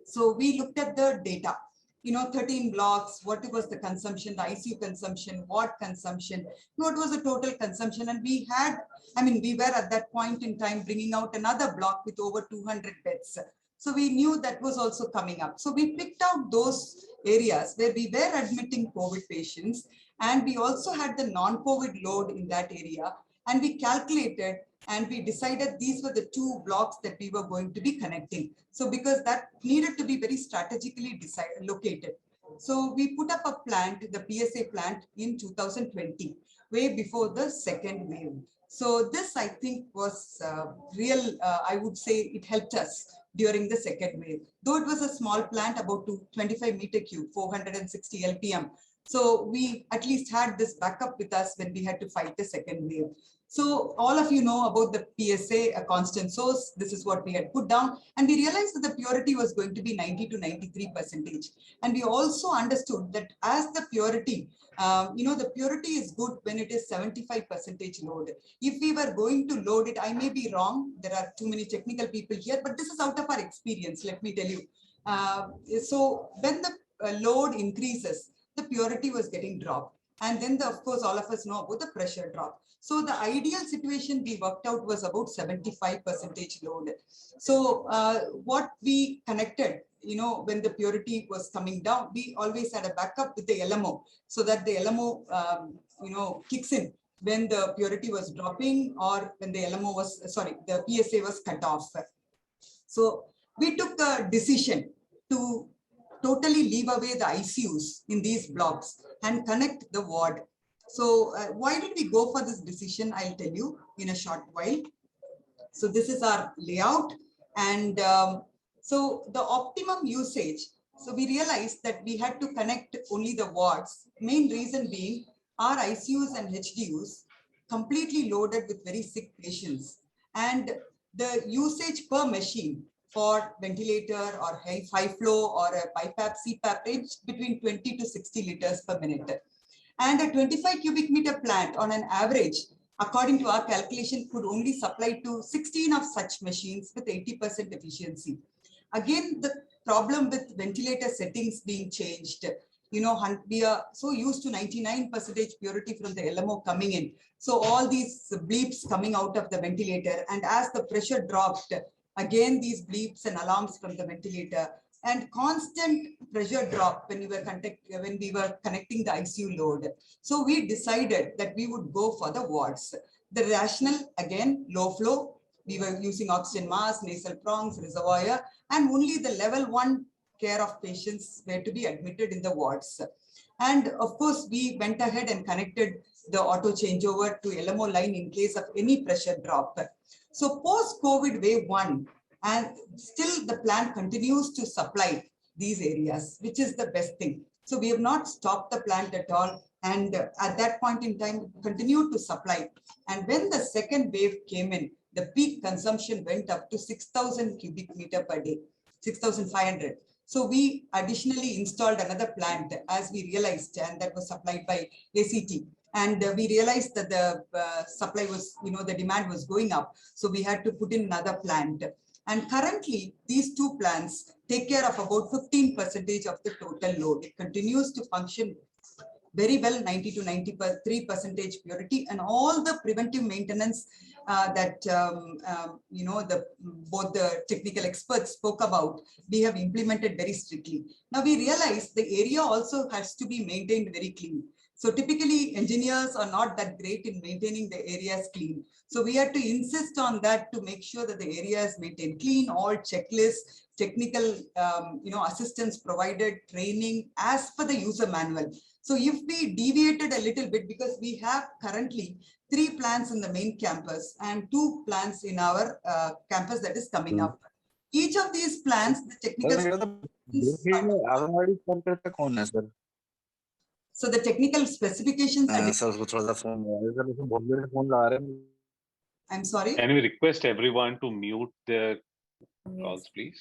So we looked at the data, 13 blocks, what was the consumption, the ICU consumption, what consumption, what was the total consumption. And we were at that point in time bringing out another block with over 200 beds. So we knew that was also coming up. So we picked out those areas where we were admitting COVID patients, and we also had the non-COVID load in that area. And we calculated and we decided these were the 2 blocks that we were going to be connecting. So because that needed to be very strategically located. So we put up a plant, the PSA plant in 2020, way before the second wave. So this, I think, was real, I would say it helped us during the second wave. Though it was a small plant, about 25 meter cube, 460 LPM. So we at least had this backup with us when we had to fight the second wave. So all of you know about the PSA, a constant source. This is what we had put down. And we realized that the purity was going to be 90 to 93%. And we also understood that as the purity, the purity is good when it is 75% load. If we were going to load it, I may be wrong. There are too many technical people here, but this is out of our experience, let me tell you. So when the load increases, the purity was getting dropped. And then, of course, all of us know about the pressure drop. So the ideal situation we worked out was about 75% load. So what we connected, when the purity was coming down, we always had a backup with the LMO so that the LMO, kicks in when the purity was dropping or when the LMO was, the PSA was cut off. So we took a decision to totally leave away the ICUs in these blocks and connect the ward. So why did we go for this decision? I'll tell you in a short while. So this is our layout. And so the optimum usage. So we realized that we had to connect only the wards. Main reason being our ICUs and HDUs completely loaded with very sick patients. And the usage per machine for ventilator or high flow or a BiPAP, CPAP ranged between 20 to 60 liters per minute. And a 25 cubic meter plant on an average, according to our calculation, could only supply to 16 of such machines with 80% efficiency. Again, the problem with ventilator settings being changed. We are so used to 99% purity from the LMO coming in. So all these bleeps coming out of the ventilator, and as the pressure dropped, again, these bleeps and alarms from the ventilator, and constant pressure drop when we were connecting the ICU load. So we decided that we would go for the wards. The rationale, again, low flow. We were using oxygen mask, nasal prongs, reservoir, and only the level 1 care of patients were to be admitted in the wards. And of course, we went ahead and connected the auto changeover to LMO line in case of any pressure drop. So post-COVID wave 1, and still the plant continues to supply these areas, which is the best thing. So we have not stopped the plant at all. And at that point in time, continued to supply. And when the second wave came in, the peak consumption went up to 6,000 cubic meter per day, 6,500. So we additionally installed another plant as we realized, and that was supplied by ACT. And we realized that the supply was, the demand was going up. So we had to put in another plant. And currently, these 2 plants take care of about 15% of the total load. It continues to function very well, 90 to 93% purity, and all the preventive maintenance that both the technical experts spoke about, we have implemented very strictly. Now we realize the area also has to be maintained very clean. So typically engineers are not that great in maintaining the areas clean. So we had to insist on that to make sure that the area is maintained clean, all checklists, technical assistance provided, training as per the user manual. So if we deviated a little bit, because we have currently 3 plants in the main campus and 2 plants in our campus that is coming up. Each of these plants, the technical so the technical specifications I'm sorry. Can we request everyone to mute their calls, please?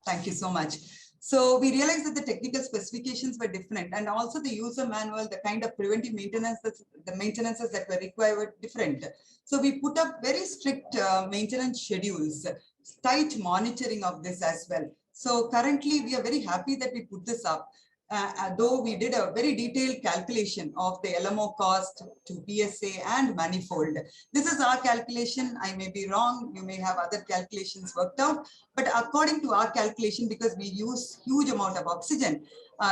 Thank you so much. So we realized that the technical specifications were different, and also the user manual, the kind of preventive maintenances, the maintenances that were required were different. So we put up very strict maintenance schedules, tight monitoring of this as well. So currently we are very happy that we put this up. Though we did a very detailed calculation of the LMO cost to PSA and manifold. This is our calculation. I may be wrong. You may have other calculations worked out. But according to our calculation, because we use huge amount of oxygen,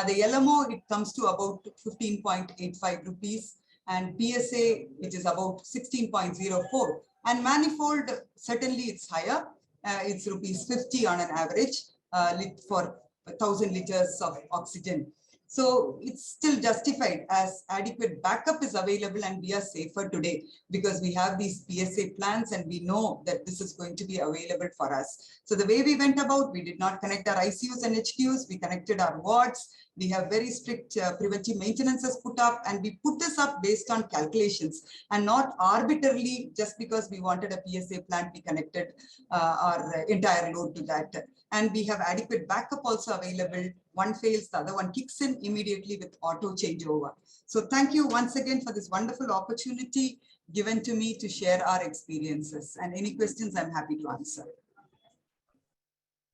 the LMO, it comes to about 15.85 rupees. And PSA, which is about 16.04. And manifold, certainly it's higher. It's rupees 50 on an average for 1,000 liters of oxygen. So it's still justified as adequate backup is available and we are safer today because we have these PSA plans and we know that this is going to be available for us. So the way we went about, we did not connect our ICUs and HQs, we connected our wards. We have very strict preventive maintenances put up, and we put this up based on calculations and not arbitrarily just because we wanted a PSA plant, we connected our entire load to that. And we have adequate backup also available. One fails, the other one kicks in immediately with auto changeover. So thank you once again for this wonderful opportunity given to me to share our experiences. And any questions, I'm happy to answer.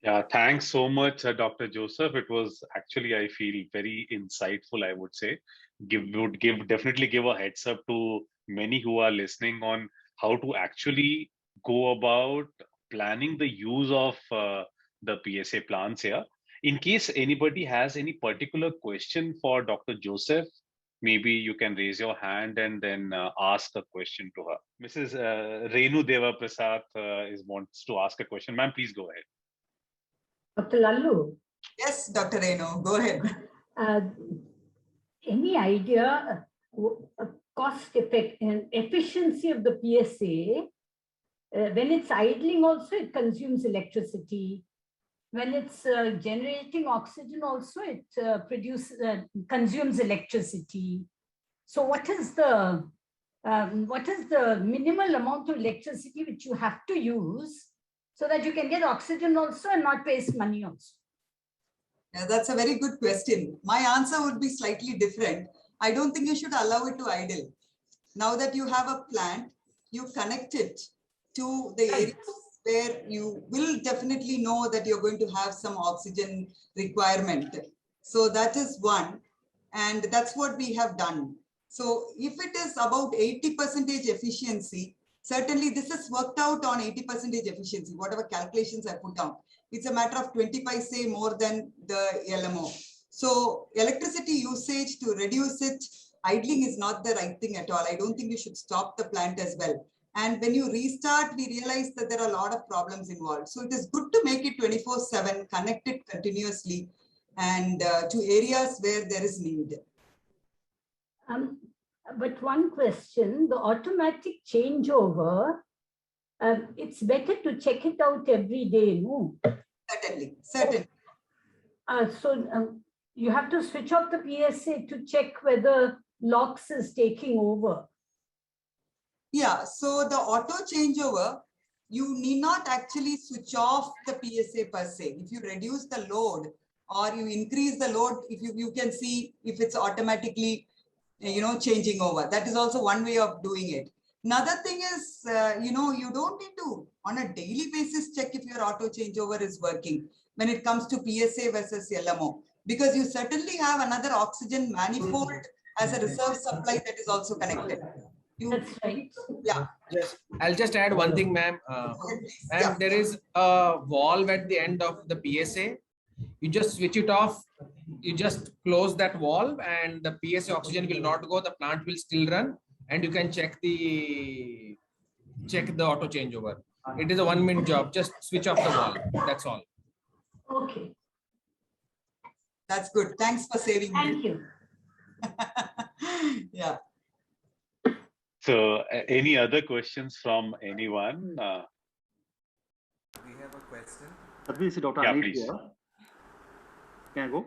Yeah, thanks so much, Dr. Joseph. It was actually, I feel, very insightful, I would say. Definitely give a heads up to many who are listening on how to actually go about planning the use of the PSA plants here. In case anybody has any particular question for Dr. Joseph, maybe you can raise your hand and then ask a question to her. Mrs. Renu Deva Prasad wants to ask a question. Ma'am, please go ahead. Dr. Lallu. Yes, Dr. Renu, go ahead. Any idea cost effect and efficiency of the PSA? When it's idling also, it consumes electricity. When it's generating oxygen also, it consumes electricity. So what is the minimal amount of electricity which you have to use so that you can get oxygen also and not waste money also? Yeah, that's a very good question. My answer would be slightly different. I don't think you should allow it to idle. Now that you have a plant, you connect it to the areas where you will definitely know that you're going to have some oxygen requirement. So that is one, and that's what we have done. So if it is about 80% efficiency, certainly this is worked out on 80% efficiency, whatever calculations I put down. It's a matter of 20 paise more than the LMO. So electricity usage, to reduce it, idling is not the right thing at all. I don't think you should stop the plant as well. And when you restart, we realize that there are a lot of problems involved. So it is good to make it 24/7, connect it continuously, and to areas where there is need. But one question, the automatic changeover, it's better to check it out every day, no? Certainly, certainly. So you have to switch off the PSA to check whether LOX is taking over. Yeah, so the auto changeover, you need not actually switch off the PSA per se. If you reduce the load or you increase the load, if you can see if it's automatically, changing over. That is also one way of doing it. Another thing is, you don't need to on a daily basis check if your auto changeover is working when it comes to PSA versus LMO, because you certainly have another oxygen manifold as a reserve supply that is also connected. That's right. Yeah. Yes, I'll just add one thing, ma'am. Yeah. There is a valve at the end of the PSA. You just switch it off. You just close that valve, and the PSA oxygen will not go. The plant will still run, and you can check the auto changeover. It is a 1-minute job. Just switch off the valve. That's all. Okay. That's good. Thanks for saving me. Thank you. Yeah. So any other questions from anyone? We have a question. This is Dr. Yeah, Anil please. here. Can I go?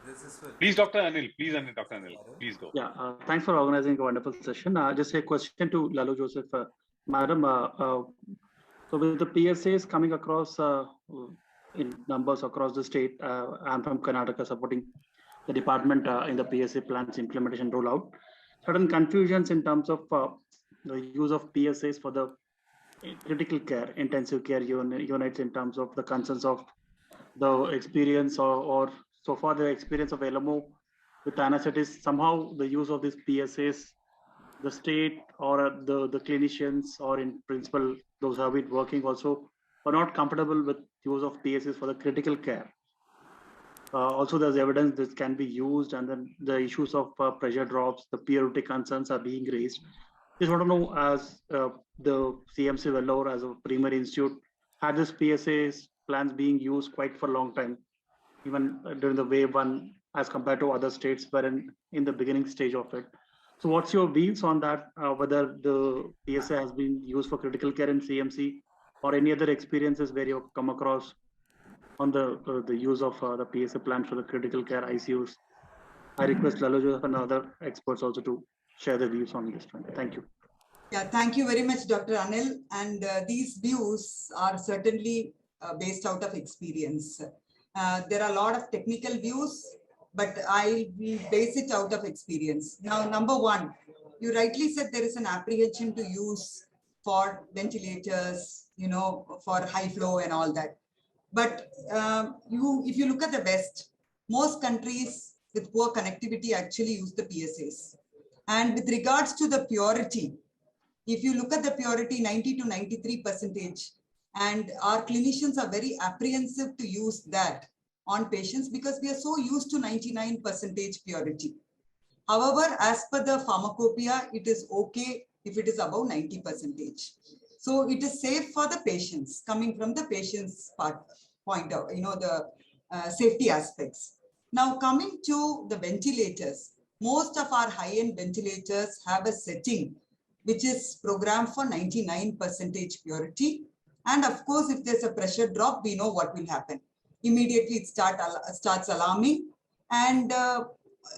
This is for Please, Dr. Anil. Please, Dr. Anil. Please go. Yeah, thanks for organizing a wonderful session. Just a question to Lalu Joseph. Madam, so with the PSAs coming across in numbers across the state, I'm from Karnataka supporting the department in the PSA plans implementation rollout. Certain confusions in terms of the use of PSAs for the critical care, intensive care units in terms of the concerns of the experience or so far the experience of LMO with anesthetists, somehow the use of these PSAs, the state or the clinicians or in principle, those who have been working also are not comfortable with use of PSAs for the critical care. Also, there's evidence this can be used, and then the issues of pressure drops, the purity concerns are being raised. Just want to know, as the CMC Vellore as a primary institute, had this PSAs plans being used quite for a long time, even during the wave one, as compared to other states were in the beginning stage of it. So what's your views on that, whether the PSA has been used for critical care in CMC or any other experiences where you've come across on the use of the PSA plan for the critical care ICUs? I request Lalu and other experts also to share their views on this one. Thank you. Yeah, thank you very much, Dr. Anil. And these views are certainly based out of experience. There are a lot of technical views, but I will base it out of experience. Now, number one, you rightly said there is an apprehension to use for ventilators, for high flow and all that. But if you look at the West, most countries with poor connectivity actually use the PSAs. And with regards to the purity, if you look at the purity, 90 to 93%, and our clinicians are very apprehensive to use that on patients because we are so used to 99% purity. However, as per the pharmacopoeia, it is okay if it is above 90%. So it is safe for the patients, coming from the patient's point of, the safety aspects. Now, coming to the ventilators, most of our high-end ventilators have a setting which is programmed for 99% purity. And of course, if there's a pressure drop, we know what will happen. Immediately it starts alarming. And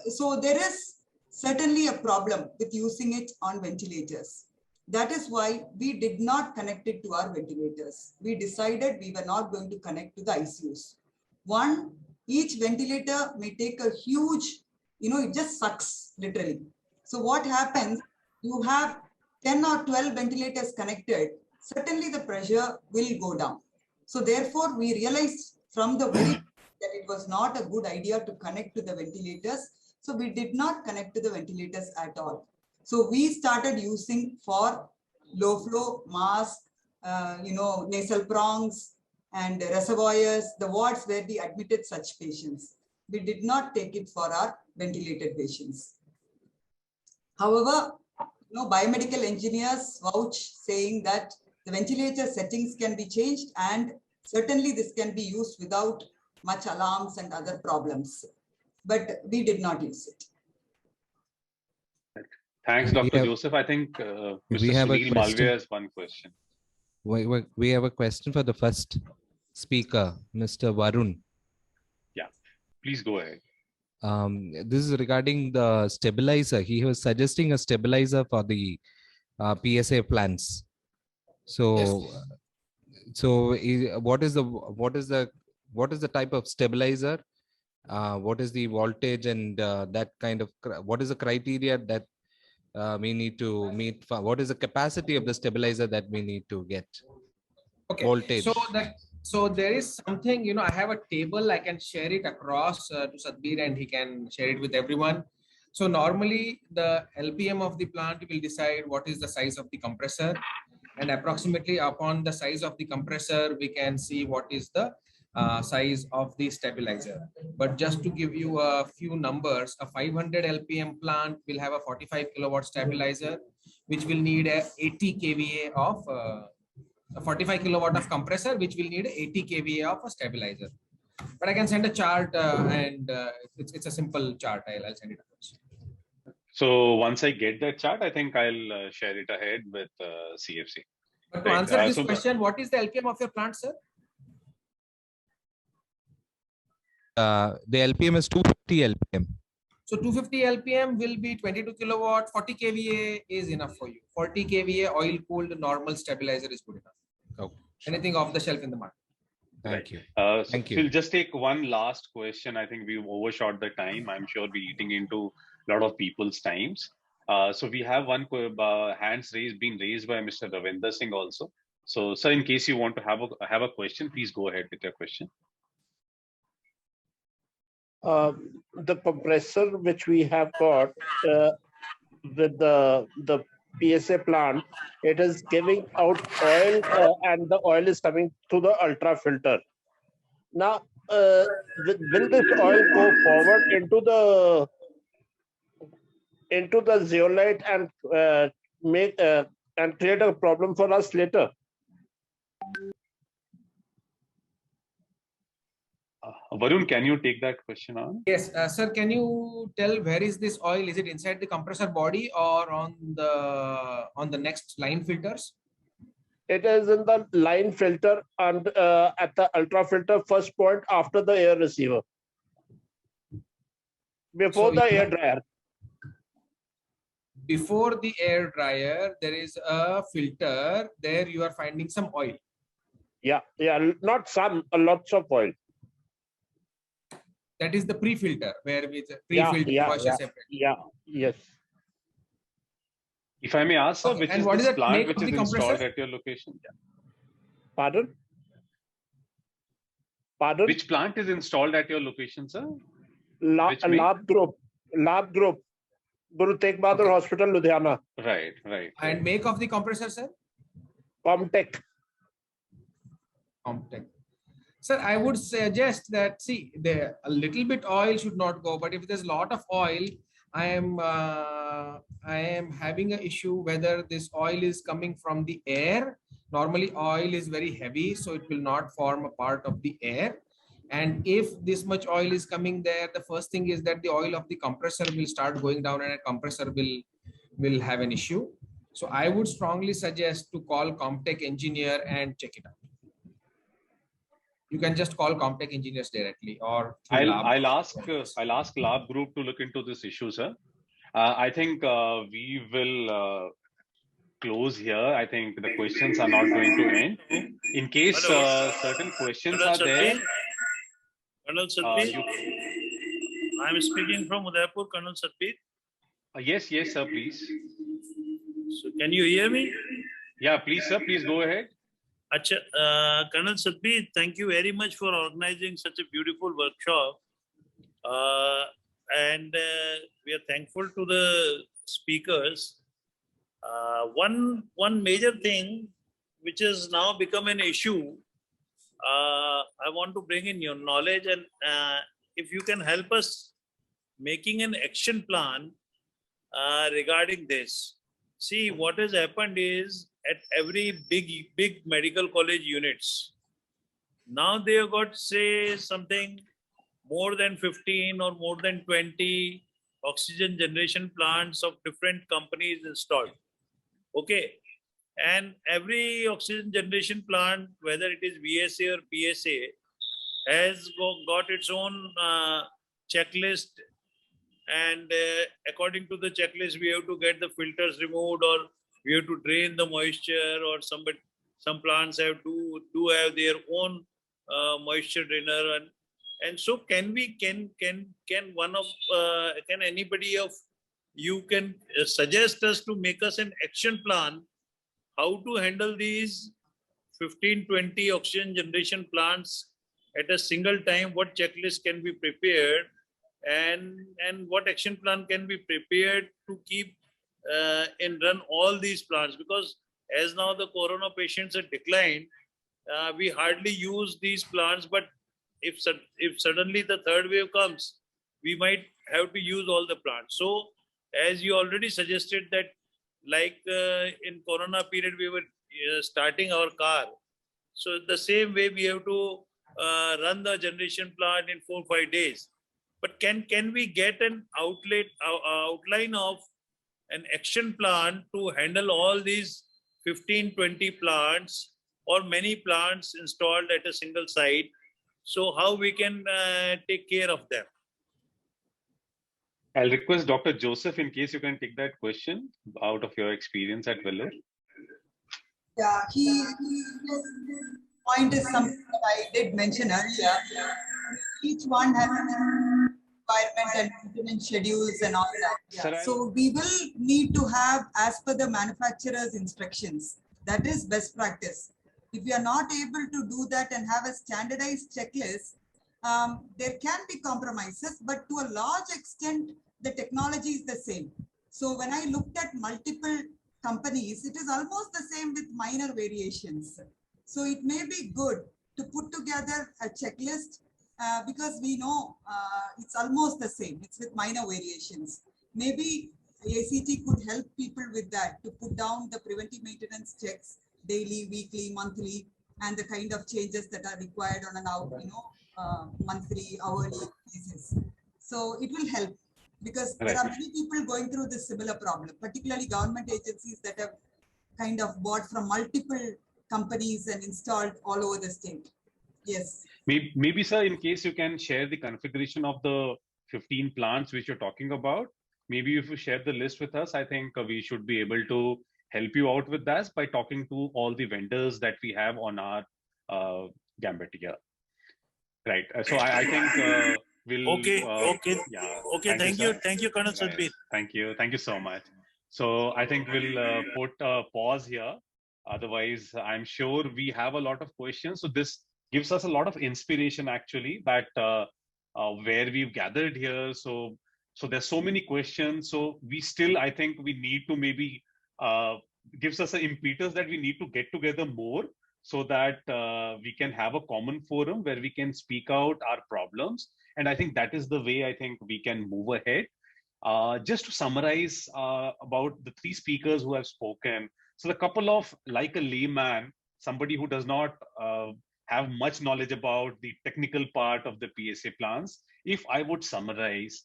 so there is certainly a problem with using it on ventilators. That is why we did not connect it to our ventilators. We decided we were not going to connect to the ICUs. One, each ventilator may take a huge, it just sucks literally. So what happens, you have 10 or 12 ventilators connected, certainly the pressure will go down. So therefore, we realized from the very that it was not a good idea to connect to the ventilators. So we did not connect to the ventilators at all. So we started using for low flow, mask, nasal prongs and reservoirs, the wards where we admitted such patients. We did not take it for our ventilated patients. However, biomedical engineers vouch saying that the ventilator settings can be changed and certainly this can be used without much alarms and other problems. But we did not use it. Thanks, Dr. Joseph. I think Mr. Sunil Malviya has one question. We have a question for the first speaker, Mr. Varun. Yeah, please go ahead. This is regarding the stabilizer. He was suggesting a stabilizer for the PSA plans. So, yes. What is the type of stabilizer? What is the voltage and that kind of? What is the criteria that we need to meet? What is the capacity of the stabilizer that we need to get? Okay. Voltage. So there is something, I have a table, I can share it across to Sadbir and he can share it with everyone. So normally the LPM of the plant will decide what is the size of the compressor, and approximately upon the size of the compressor, we can see what is the size of the stabilizer. But just to give you a few numbers, a 500 LPM plant will have a 45 kilowatt stabilizer, which will need a 80 kVA of a 45 kilowatt of compressor, which will need 80 kVA of a stabilizer. But I can send a chart and it's a simple chart. I'll send it across. So once I get that chart, I think I'll share it ahead with CFC. But to Right, answer this so- question, what is the LPM of your plant, sir? The LPM is 250 LPM. So 250 LPM will be 22 kilowatt, 40 kVA is enough for you. 40 kVA oil cooled normal stabilizer is good enough. Okay. Anything off the shelf in the market. Thank you. Thank you. We'll just take one last question. I think we've overshot the time. I'm sure we're eating into a lot of people's times. So we have one hands being raised by Mr. Ravinder Singh also. So, sir, in case you want to have a question, please go ahead with your question. The compressor which we have got with the PSA plant, it is giving out oil and the oil is coming through the ultra filter. Now, will this oil go forward into the zeolite and make and create a problem for us later? Varun, can you take that question on? Yes, sir, can you tell where is this oil? Is it inside the compressor body or on the next line filters? It is in the line filter and at the ultra filter first point after the air receiver. Before the air dryer. Before the air dryer, there is a filter. There you are finding some oil. Yeah, not some, lots of oil. That is the pre-filter, where with pre-filter wash separate. Yeah, yes. If I may ask, sir, Okay. which And is what this is the plant make which of is the installed compressor? at your location? Yeah. Pardon? Which plant is installed at your location, sir? Lab Group, Guru Tegh Bahadur Hospital, Ludhiana. Right. And make of the compressor, sir? Comtech. Sir, I would suggest that, see, a little bit oil should not go, but if there's a lot of oil, I am having an issue whether this oil is coming from the air. Normally oil is very heavy, so it will not form a part of the air. And if this much oil is coming there, the first thing is that the oil of the compressor will start going down and a compressor will have an issue. So I would strongly suggest to call Comtech engineer and check it out. You can just call Comtech engineers directly, or I'll ask Lab Group to look into this issue, sir. I think we will close here. I think the questions are not going to end. In case certain questions are there. Colonel Satbeer, I'm speaking from Udaipur, Colonel Satbeer. Yes, sir, please. So can you hear me? Yeah, please, sir. Please go ahead. Colonel Satbeer, thank you very much for organizing such a beautiful workshop. And we are thankful to the speakers. One major thing which has now become an issue, I want to bring in your knowledge, and if you can help us making an action plan regarding this. See, what has happened is at every big medical college units, now they have got, say, something more than 15 or more than 20 oxygen generation plants of different companies installed. Okay. And every oxygen generation plant, whether it is VSA or PSA, has got its own checklist. And according to the checklist, we have to get the filters removed, or we have to drain the moisture, or some plants have do have their own moisture drainer. And so can anybody of you can suggest us to make us an action plan how to handle these 15-20 oxygen generation plants at a single time? What checklist can be prepared, and what action plan can be prepared to keep and run all these plants? Because as now the corona patients have declined, we hardly use these plants, but if suddenly the third wave comes, we might have to use all the plants. So as you already suggested that, like in corona period, we were starting our car. So the same way we have to run the generation plant in 4 or 5 days. But can we get an outline of an action plan to handle all these 15, 20 plants or many plants installed at a single site? So how we can take care of them? I'll request Dr. Joseph, in case you can take that question out of your experience at Vellore. Yeah, his point is something that I did mention earlier. Each one has requirements and maintenance schedules and all that. Yeah. So we will need to have as per the manufacturer's instructions. That is best practice. If we are not able to do that and have a standardized checklist, there can be compromises, but to a large extent, the technology is the same. So when I looked at multiple companies, it is almost the same with minor variations. So it may be good to put together a checklist because we know it's almost the same. It's with minor variations. Maybe ACT could help people with that, to put down the preventive maintenance checks daily, weekly, monthly, and the kind of changes that are required on an monthly, hourly basis. So it will help, because there are many people going through this similar problem, particularly government agencies that have kind of bought from multiple companies and installed all over the state. Yes. Maybe, sir, in case you can share the configuration of the 15 plants which you're talking about, maybe if you share the list with us, I think we should be able to help you out with that by talking to all the vendors that we have on our gambit here. Right. So I think we'll. Okay. Yeah. Thank you, Colonel Sadbir. Thank you so much. So I think we'll put a pause here. Otherwise, I'm sure we have a lot of questions. So this gives us a lot of inspiration, actually, that where we've gathered here. So there's so many questions. So we still, I think we need to maybe gives us an impetus that we need to get together more, so that we can have a common forum where we can speak out our problems. And I think that is the way I think we can move ahead. Just to summarize about the three speakers who have spoken. So the couple of, like a layman, somebody who does not have much knowledge about the technical part of the PSA plans, if I would summarize,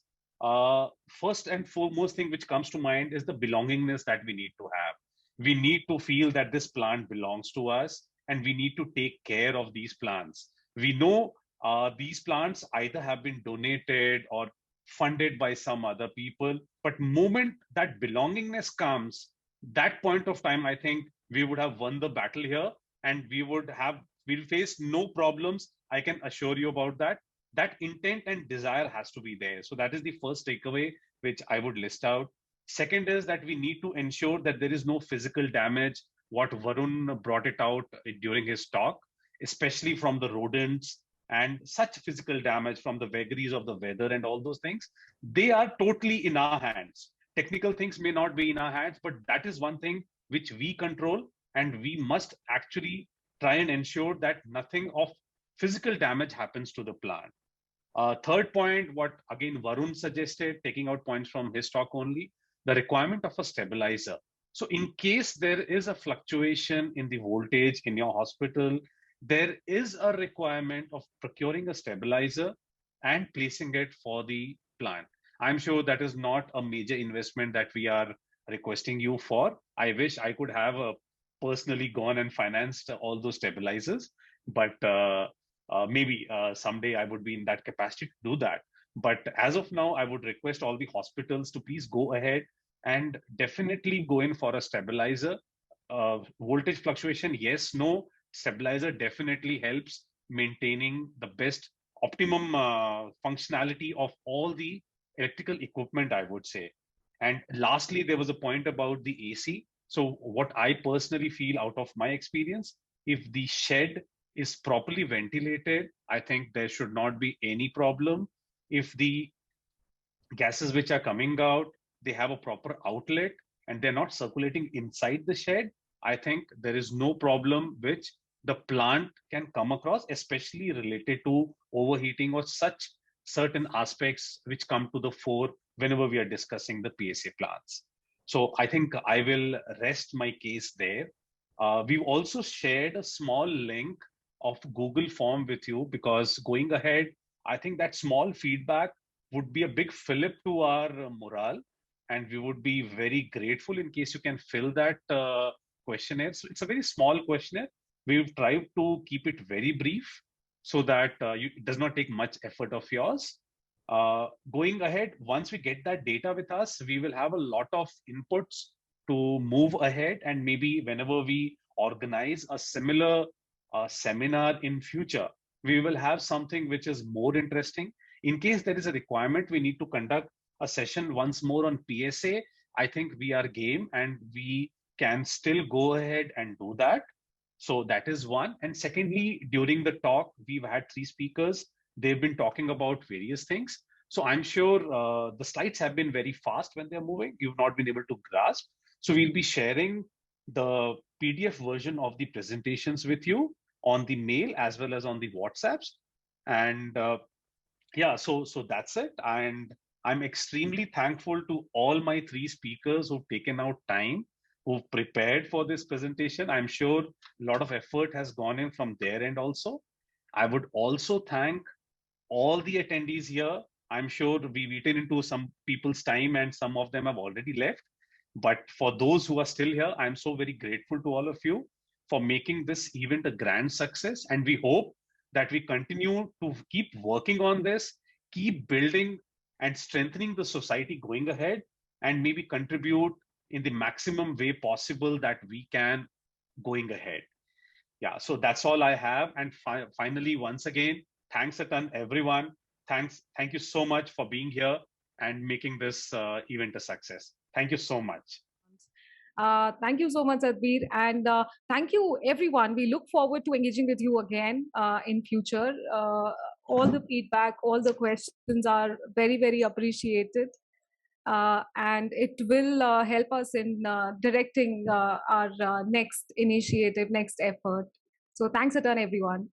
first and foremost thing which comes to mind is the belongingness that we need to have. We need to feel that this plant belongs to us, and we need to take care of these plants. We know these plants either have been donated or funded by some other people, but moment that belongingness comes, that point of time, I think we would have won the battle here, and we'll face no problems. I can assure you about that. That intent and desire has to be there. So that is the first takeaway which I would list out. Second is that we need to ensure that there is no physical damage. What Varun brought it out during his talk, especially from the rodents and such physical damage from the vagaries of the weather and all those things, they are totally in our hands. Technical things may not be in our hands, but that is one thing which we control, and we must actually try and ensure that nothing of physical damage happens to the plant. Third point, what again Varun suggested, taking out points from his talk only, the requirement of a stabilizer. So in case there is a fluctuation in the voltage in your hospital, there is a requirement of procuring a stabilizer and placing it for the plant. I'm sure that is not a major investment that we are requesting you for. I wish I could have personally gone and financed all those stabilizers, but maybe someday I would be in that capacity to do that. But as of now, I would request all the hospitals to please go ahead and definitely go in for a stabilizer. Voltage fluctuation, yes, no. Stabilizer definitely helps maintaining the best optimum functionality of all the electrical equipment, I would say. And lastly, there was a point about the AC. So what I personally feel out of my experience, if the shed is properly ventilated, I think there should not be any problem. If the gases which are coming out, they have a proper outlet and they're not circulating inside the shed, I think there is no problem which the plant can come across, especially related to overheating or such certain aspects which come to the fore whenever we are discussing the PSA plants. So I think I will rest my case there. We've also shared a small link of Google form with you, because going ahead, I think that small feedback would be a big fillip to our morale, and we would be very grateful in case you can fill that questionnaire. So it's a very small questionnaire. We've tried to keep it very brief so that it does not take much effort of yours. Going ahead, once we get that data with us, we will have a lot of inputs to move ahead, and maybe whenever we organize a similar seminar in future, we will have something which is more interesting. In case there is a requirement, we need to conduct a session once more on PSA. I think we are game and we can still go ahead and do that. So that is one. And secondly, during the talk, we've had 3 speakers. They've been talking about various things. So I'm sure the slides have been very fast when they're moving. You've not been able to grasp. So we'll be sharing the PDF version of the presentations with you on the mail as well as on the WhatsApps. And yeah, so that's it. And I'm extremely thankful to all my 3 speakers who've taken out time, who've prepared for this presentation. I'm sure a lot of effort has gone in from their end also. I would also thank all the attendees here. I'm sure we've eaten into some people's time and some of them have already left. But for those who are still here, I'm so very grateful to all of you for making this event a grand success. And we hope that we continue to keep working on this, keep building and strengthening the society going ahead, and maybe contribute in the maximum way possible that we can going ahead. Yeah, so that's all I have. And finally, once again, thanks a ton, everyone. Thank you so much for being here and making this event a success. Thank you so much. Thank you so much, Sadbir. And thank you, everyone. We look forward to engaging with you again in future. All the feedback, all the questions are very, very appreciated. And it will help us in directing our next initiative, next effort. So thanks a ton, everyone.